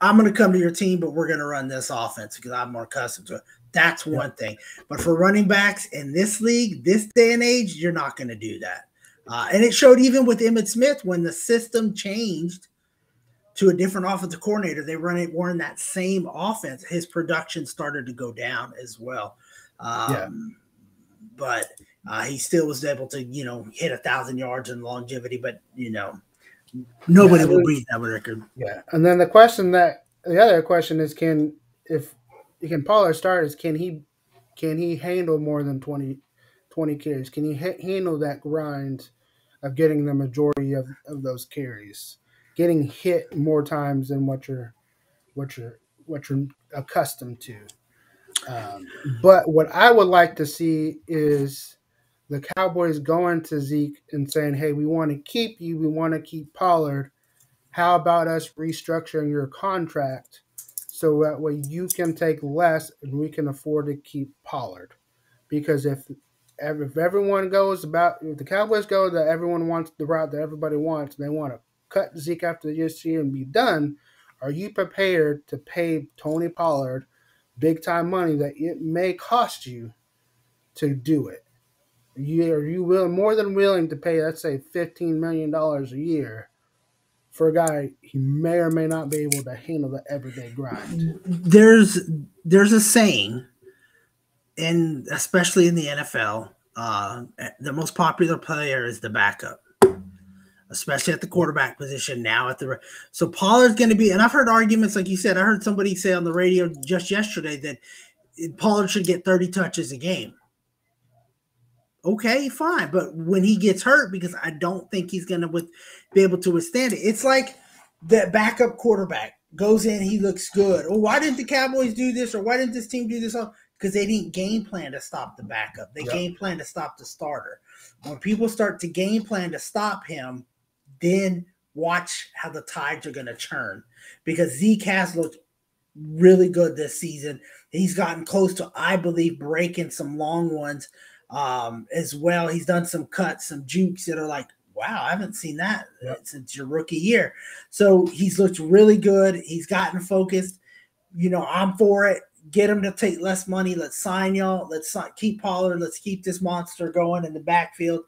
I'm going to come to your team, but we're going to run this offense because I'm more accustomed to it. That's one thing. But for running backs in this league, this day and age, you're not going to do that. And it showed even with Emmitt Smith when the system changed to a different offensive coordinator. They weren't that same offense. His production started to go down as well. But he still was able to, hit 1,000 yards in longevity. But, nobody will beat that record. Yeah. And then the other question is, can Pollard start? Is can he handle more than 20 carries? Can he handle that grind of getting the majority of those carries, getting hit more times than what you're accustomed to? But what I would like to see is the Cowboys going to Zeke and saying, "Hey, we want to keep you. We want to keep Pollard. How about us restructuring your contract so that way you can take less and we can afford to keep Pollard?" Because if everyone goes about if the Cowboys go that everyone wants the route that everybody wants, they want to cut Zeke after this year and be done. Are you prepared to pay Tony Pollard big time money that it may cost you to do it? Are you more than willing to pay, let's say, $15 million a year for a guy he may or may not be able to handle the everyday grind? There's a saying, and especially in the NFL, the most popular player is the backup, especially at the quarterback position. Now so Pollard's going to be, and I've heard arguments like you said. I heard somebody say on the radio just yesterday that Pollard should get 30 touches a game. Okay, fine, but when he gets hurt, because I don't think he's going to be able to withstand it. It's like that backup quarterback goes in, he looks good. Oh, why didn't the Cowboys do this, or why didn't this team do this? Because they didn't game plan to stop the backup. They game plan to stop the starter. When people start to game plan to stop him, then watch how the tides are going to turn. Because Zeke has looked really good this season. He's gotten close to, I believe, breaking some long ones as well. He's done some cuts, some jukes that are like, wow, I haven't seen that since your rookie year. So he's looked really good. He's gotten focused. I'm for it. Get him to take less money. Let's sign y'all. Let's keep Pollard. Let's keep this monster going in the backfield,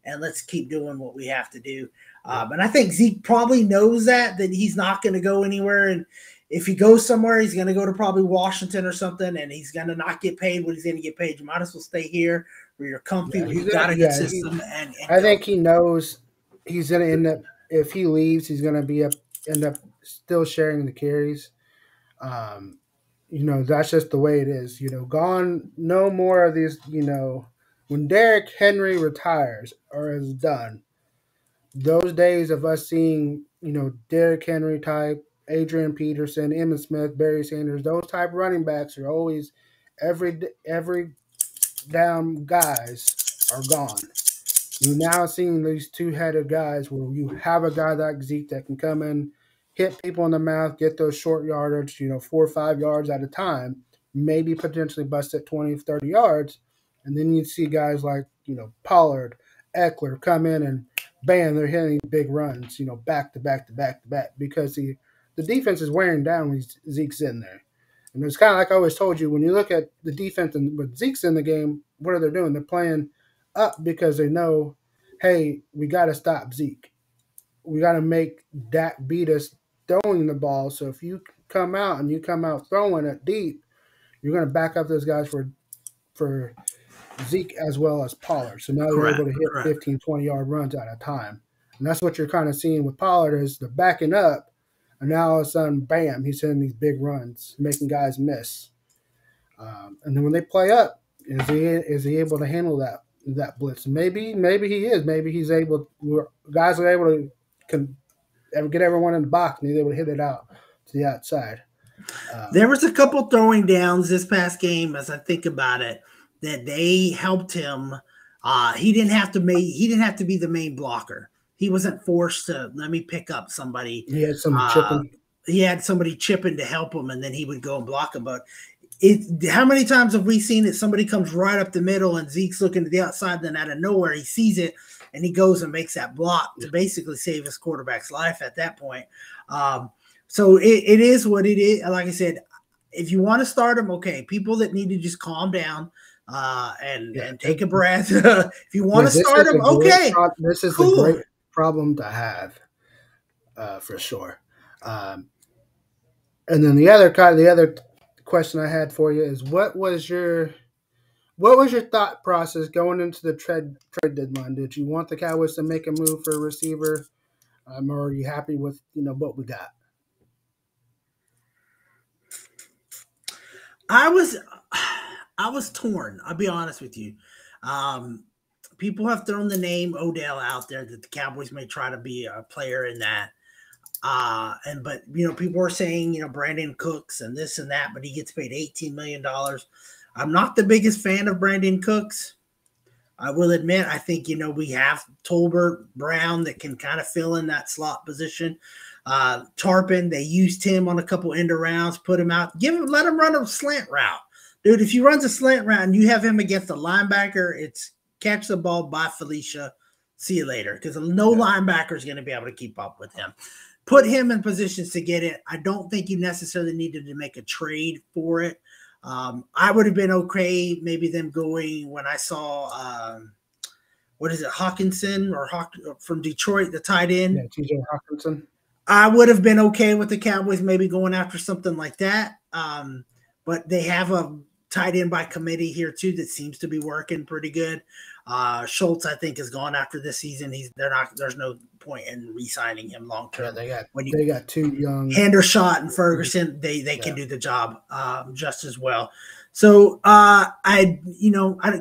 and let's keep doing what we have to do. And I think Zeke probably knows that he's not going to go anywhere. And if he goes somewhere, he's going to go to probably Washington or something, and he's going to not get paid what he's going to get paid. You might as well stay here where you're comfy, where you've got a good system. I think he knows he's going to end up, if he leaves, he's going to end up still sharing the carries. That's just the way it is. Gone, no more of these, when Derrick Henry retires or is done, those days of us seeing, Derrick Henry type, Adrian Peterson, Emmitt Smith, Barry Sanders, those type of running backs are always every down guys are gone. You're now seeing these two-headed guys where you have a guy like Zeke that can come in, hit people in the mouth, get those short yardage, 4 or 5 yards at a time, maybe potentially bust at 20, 30 yards. And then you see guys like, Pollard, Eckler come in and bam, they're hitting big runs, back to back to back to back because the defense is wearing down when Zeke's in there. And it's kind of like I always told you, when you look at the defense and with Zeke's in the game, what are they doing? They're playing up because they know, hey, we got to stop Zeke. We got to make Dak beat us throwing the ball. So if you come out and you come out throwing it deep, you're going to back up those guys for Zeke as well as Pollard. So now you're able to hit 15, 20-yard runs at a time. And that's what you're kind of seeing with Pollard is the backing up. And now all of a sudden, bam, he's hitting these big runs, making guys miss. And then when they play up, is he able to handle that blitz? Maybe he is. Maybe he's able. Guys are able to get everyone in the box and he's able to hit it out to the outside. There was a couple throwing downs this past game, as I think about it, that they helped him. He didn't have to be the main blocker. He wasn't forced to let me pick up somebody. He had somebody chipping. He had somebody chipping to help him, and then he would go and block him. But how many times have we seen it? Somebody comes right up the middle, and Zeke's looking to the outside, then out of nowhere he sees it, and he goes and makes that block to basically save his quarterback's life at that point. So it is what it is. Like I said, if you want to start him, okay. People that need to just calm down and take a breath. If you want to start him, okay. This is a great problem to have, for sure. And then the other question I had for you is what was your thought process going into the trade deadline? Did you want the Cowboys to make a move for a receiver, or are you happy with what we got? I was torn. I'll be honest with you. People have thrown the name Odell out there that the Cowboys may try to be a player in that. But people are saying Brandon Cooks and this and that, but he gets paid $18 million. I'm not the biggest fan of Brandon Cooks. I will admit, I think we have Tolbert Brown that can kind of fill in that slot position. Tarpon, they used him on a couple end rounds, put him out, let him run a slant route, dude. If he runs a slant route and you have him against a linebacker, it's catch the ball, bye Felicia, see you later, because no linebacker is going to be able to keep up with him. Put him in positions to get it. I don't think you necessarily needed to make a trade for it. I would have been okay maybe them going when I saw what is it, Hawkinson from Detroit, the tight end. Yeah, TJ Hawkinson. I would have been okay with the Cowboys maybe going after something like that. But they have a tight end by committee here too that seems to be working pretty good. Schultz, I think, is gone after this season. There's no point in re-signing him long term. Yeah, they got two young Hendershot and Ferguson. They can do the job just as well. So I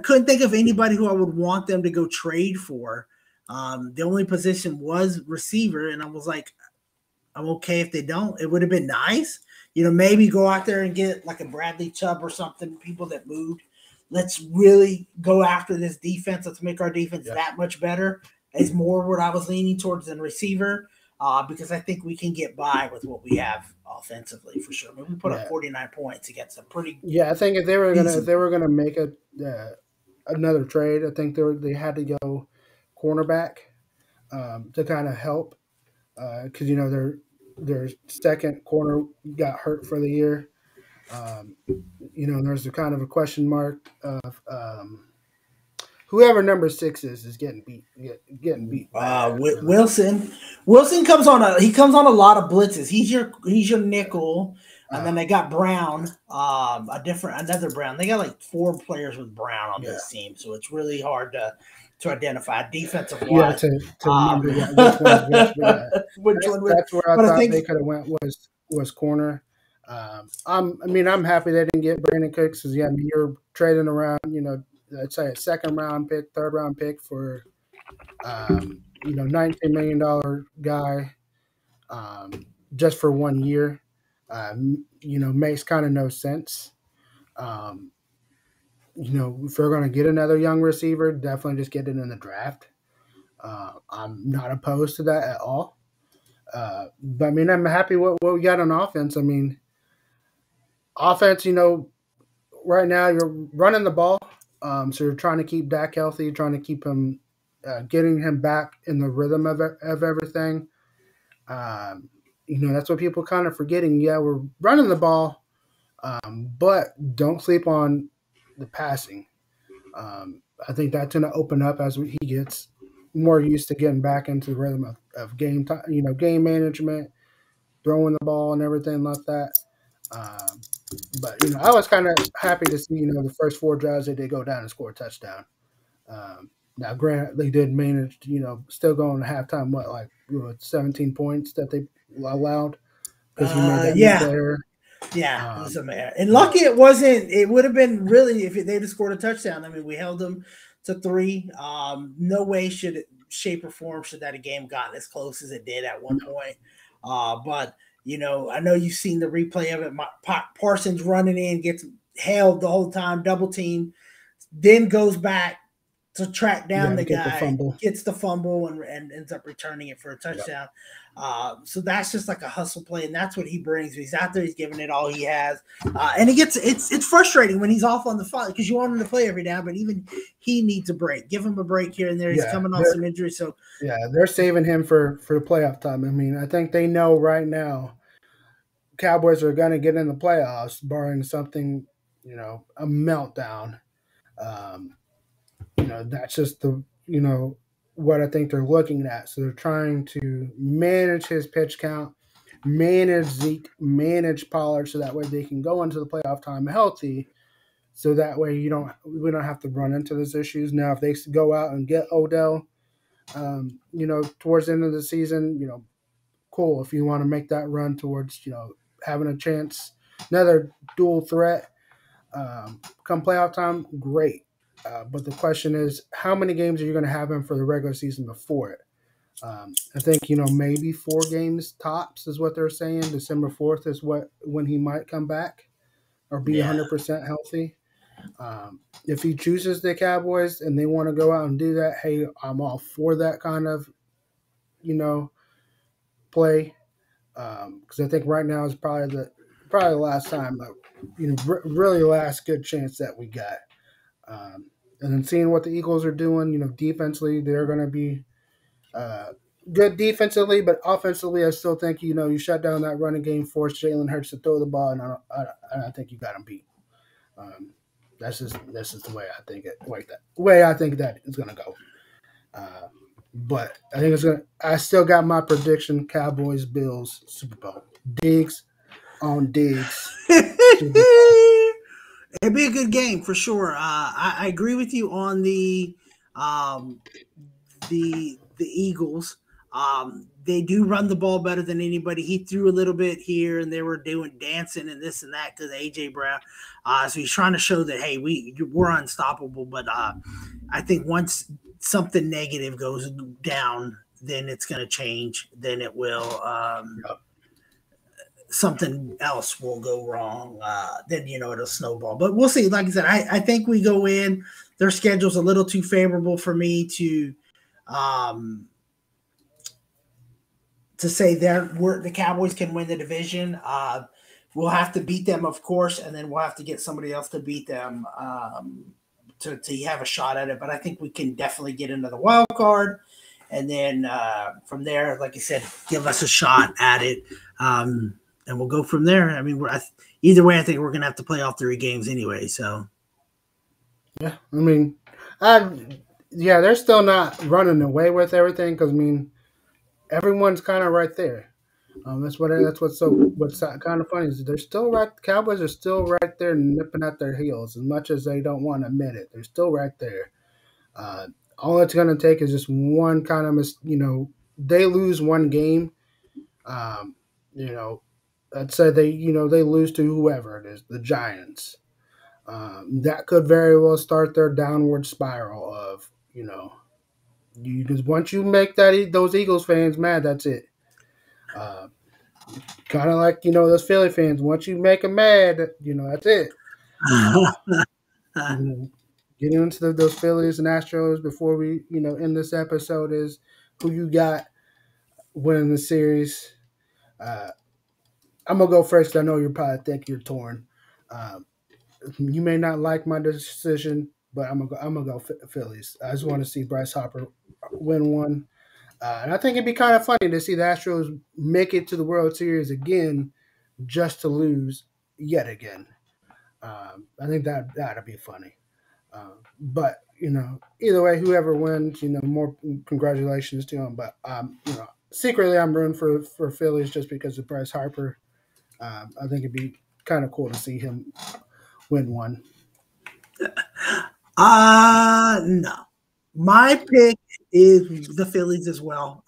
couldn't think of anybody who I would want them to go trade for. The only position was receiver, and I was like, I'm okay if they don't. It would have been nice, maybe go out there and get like a Bradley Chubb or something. People that moved. Let's really go after this defense. Let's make our defense that much better. Is more what I was leaning towards than receiver, because I think we can get by with what we have offensively for sure. I mean, we put up 49 points against a pretty. Yeah, I think if they were gonna make another trade, I think they had to go cornerback to kind of help because their second corner got hurt for the year. There's a kind of a question mark of whoever number 6 is getting beat. Wilson comes on a lot of blitzes. He's your nickel, and then they got Brown, another Brown. They got like 4 players with Brown on this team, so it's really hard to identify defensive wise. To remember which one. That's where I thought they could have went was corner. I'm happy they didn't get Brandon Cooks because you're trading around, let's say a second round pick, third round pick for $19 million guy just for 1 year. Makes kind of no sense. If we're going to get another young receiver, definitely just get it in the draft. I'm not opposed to that at all. But I'm happy what we got on offense. Offense, right now you're running the ball. So you're trying to keep Dak healthy, trying to keep him, getting him back in the rhythm of everything. That's what people kind of forgetting. Yeah, we're running the ball, but don't sleep on the passing. I think that's going to open up as he gets more used to getting back into the rhythm of game time, game management, throwing the ball and everything like that. But I was kind of happy to see the first 4 drives they did go down and score a touchdown. Now, granted, they did manage still going to halftime. 17 points that they allowed because he made that error. Yeah, it was a man. And lucky it wasn't. It would have been really if they'd have scored a touchdown. We held them to 3. No way shape or form should that a game gotten as close as it did at one point. But I know you've seen the replay of it. Parsons running in, gets held the whole time, double team, then goes back to track down the guy, gets the fumble, and ends up returning it for a touchdown. So that's just like a hustle play, and that's what he brings. He's out there, he's giving it all he has, and it's frustrating when he's off on the field because you want him to play every down, but even he needs a break. Give him a break here and there. He's coming off some injury, so they're saving him for playoff time. I think they know right now Cowboys are going to get in the playoffs, barring something, a meltdown. That's just what I think they're looking at. So they're trying to manage his pitch count, manage Zeke, manage Pollard, so that way they can go into the playoff time healthy. So that way we don't have to run into those issues. Now, if they go out and get Odell, towards the end of the season, cool. If you want to make that run towards, having a chance, another dual threat, come playoff time, great. But the question is, how many games are you going to have him for the regular season before it? I think maybe 4 games tops is what they're saying. December 4th is when he might come back or be Yeah. 100% healthy. If he chooses the Cowboys and they want to go out and do that, hey, I'm all for that kind of play. Because I think right now is probably the last time, really the last good chance that we got. And then seeing what the Eagles are doing, defensively, they're going to be good defensively, but offensively, I still think you shut down that running game, force Jalen Hurts to throw the ball, and I think you got him beat. That's just the way I think it. Way I think that is going to go. But I think it's gonna. I still got my prediction: Cowboys, Bills, Super Bowl. Diggs on Diggs. Super Bowl. It'd be a good game for sure. I agree with you on um, the Eagles. They do run the ball better than anybody. He threw a little bit here, and they were doing dancing and this and that because AJ Brown. So he's trying to show that hey, we're unstoppable. But I think once something negative goes down, then it's going to change. Then it will. Yep. Something else will go wrong. Then it'll snowball. But we'll see. Like I said, I think we go in. Their schedule's a little too favorable for me to say the Cowboys can win the division. We'll have to beat them, of course, and then we'll have to get somebody else to beat them to have a shot at it. But I think we can definitely get into the wild card, and then from there, like I said, give us a shot at it, and we'll go from there. I mean, either way, I think we're going to have to play all 3 games anyway. So, yeah, I mean, they're still not running away with everything because everyone's kind of right there. What's kind of funny is they're still right. Cowboys are still right there, nipping at their heels. As much as they don't want to admit it, they're still right there. All it's going to take is just one kind of they lose one game. Let's say they lose to whoever it is, the Giants. That could very well start their downward spiral of because once you make those Eagles fans mad, that's it. Kind of like those Philly fans. Once you make them mad, that's it. Getting into those Phillies and Astros before we end this episode is who you got winning the series. I'm gonna go first. I know you probably think you're torn. You may not like my decision, but I'm gonna go Phillies. I just want to see Bryce Harper win one. And I think it'd be kind of funny to see the Astros make it to the World Series again just to lose yet again. I think that'd be funny. But either way, whoever wins, more congratulations to him. But secretly, I'm rooting for Phillies just because of Bryce Harper. I think it'd be kind of cool to see him win one. No. My pick is the Phillies as well.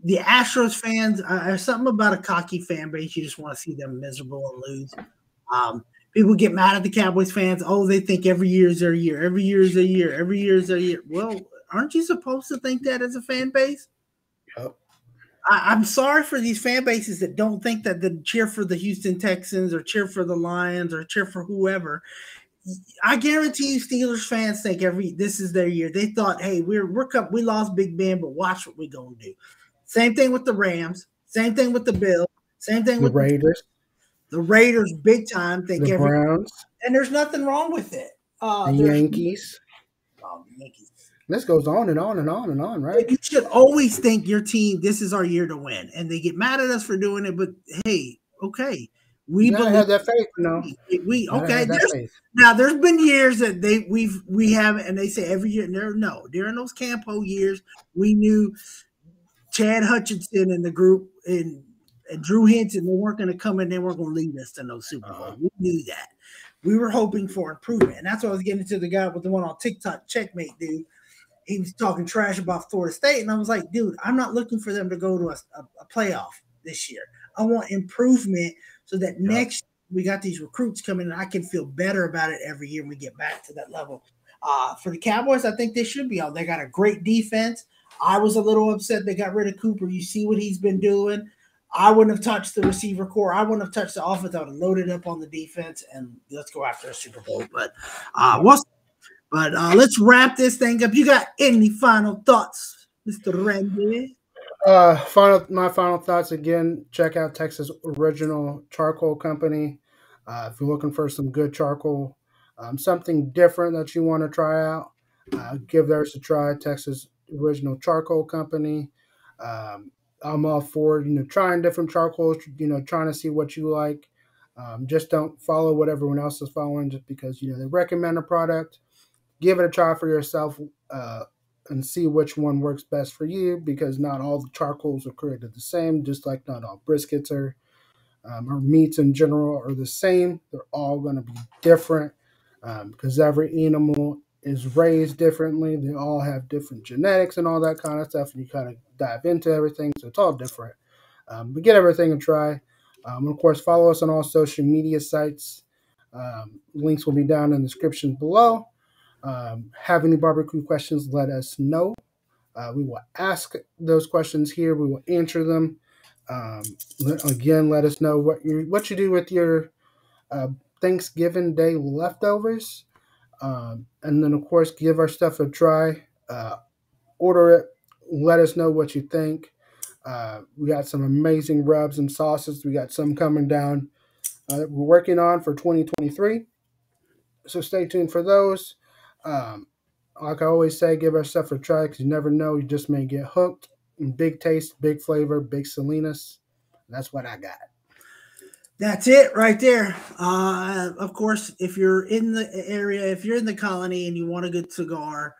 The Astros fans, there's something about a cocky fan base. You just want to see them miserable and lose. People get mad at the Cowboys fans. Oh, they think every year is their year. Every year is their year. Every year is their year. Well, aren't you supposed to think that as a fan base? Yep. I'm sorry for these fan bases that don't think that the cheer for the Houston Texans or cheer for the Lions or cheer for whoever. I guarantee you, Steelers fans think this is their year. They thought, hey, we lost Big Ben, but watch what we're gonna do. Same thing with the Rams. Same thing with the Bills. Same thing with the Raiders. The Raiders, big time. The Browns. And there's nothing wrong with it. The Yankees. The Yankees. This goes on and on and on and on, right? You should always think your team, this is our year to win. And they get mad at us for doing it, but hey, okay. We have that faith, Now there's been years that we haven't, and they say every year. During those Campo years, we knew Chad Hutchinson and the group and Drew Hinton, they weren't going to come in, they weren't going to lead us to no Super Bowl. We knew that. We were hoping for improvement, and that's what I was getting to the guy with the one on TikTok, Checkmate, dude. He was talking trash about Florida State, and I was like, dude, I'm not looking for them to go to a playoff this year. I want improvement so that next year we got these recruits coming, and I can feel better about it every year when we get back to that level. For the Cowboys, I think they should be out. They got a great defense. I was a little upset they got rid of Cooper. You see what he's been doing. I wouldn't have touched the receiver core. I wouldn't have touched the offense. I would have loaded up on the defense and let's go after a Super Bowl. But let's wrap this thing up. You got any final thoughts, Mr. Randy? My final thoughts again. Check out Texas Original Charcoal Company. If you're looking for some good charcoal, something different that you want to try out, give theirs a try. Texas Original Charcoal Company. I'm all for trying different charcoals. Trying to see what you like. Just don't follow what everyone else is following just because they recommend a product. Give it a try for yourself. And see which one works best for you because not all the charcoals are created the same, just like not all briskets are or meats in general are the same. They're all going to be different because every animal is raised differently. They all have different genetics and all that kind of stuff, and you kind of dive into everything, so it's all different. But get everything a try. And of course, follow us on all social media sites. Links will be down in the description below. Have any barbecue questions, let us know. We will ask those questions here. We will answer them. Again, let us know what you do with your Thanksgiving Day leftovers. And then, of course, give our stuff a try. Order it. Let us know what you think. We got some amazing rubs and sauces. We got some coming down that we're working on for 2023. So stay tuned for those. Like I always say, give our stuff a try because you never know. You just may get hooked. Big taste, big flavor, big Salinas. That's what I got. That's it right there. Of course, if you're in the area, if you're in the colony and you want a good cigar,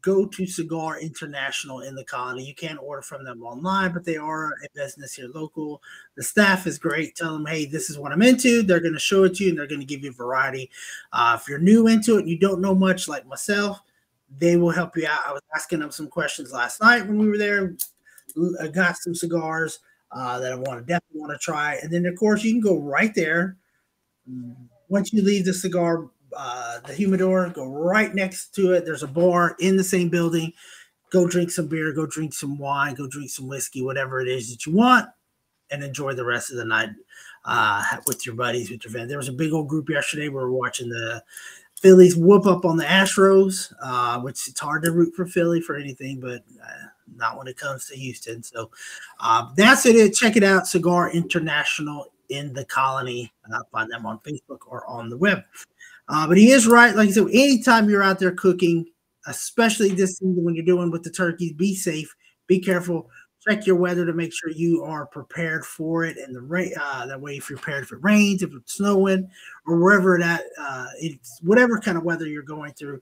go to Cigar International in the colony. You can't order from them online, but they are a business here local. The staff is great. Tell them, hey, this is what I'm into. They're going to show it to you, and they're going to give you a variety. If you're new into it and you don't know much like myself, they will help you out. I was asking them some questions last night when we were there. I got some cigars that I definitely want to try. And then, of course, you can go right there. Once you leave the cigar the humidor, go right next to it. There's a bar in the same building. Go drink some beer, go drink some wine, go drink some whiskey, whatever it is that you want, and enjoy the rest of the night with your buddies, with your family. There was a big old group yesterday. We were watching the Phillies whoop up on the Astros, which it's hard to root for Philly for anything, but not when it comes to Houston. So that's it. Check it out, Cigar International in the colony. Find them on Facebook or on the web. But he is right. Like I said, anytime you're out there cooking, especially this season when you're doing with the turkeys, be safe, be careful, check your weather to make sure you are prepared for it. And the rain, that way, if you're prepared, if it rains, if it's snowing, or wherever it's whatever kind of weather you're going through,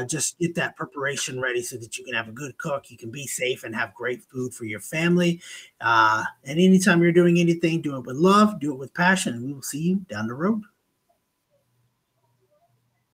just get that preparation ready so that you can have a good cook, you can be safe, and have great food for your family. And anytime you're doing anything, do it with love, do it with passion, and we will see you down the road.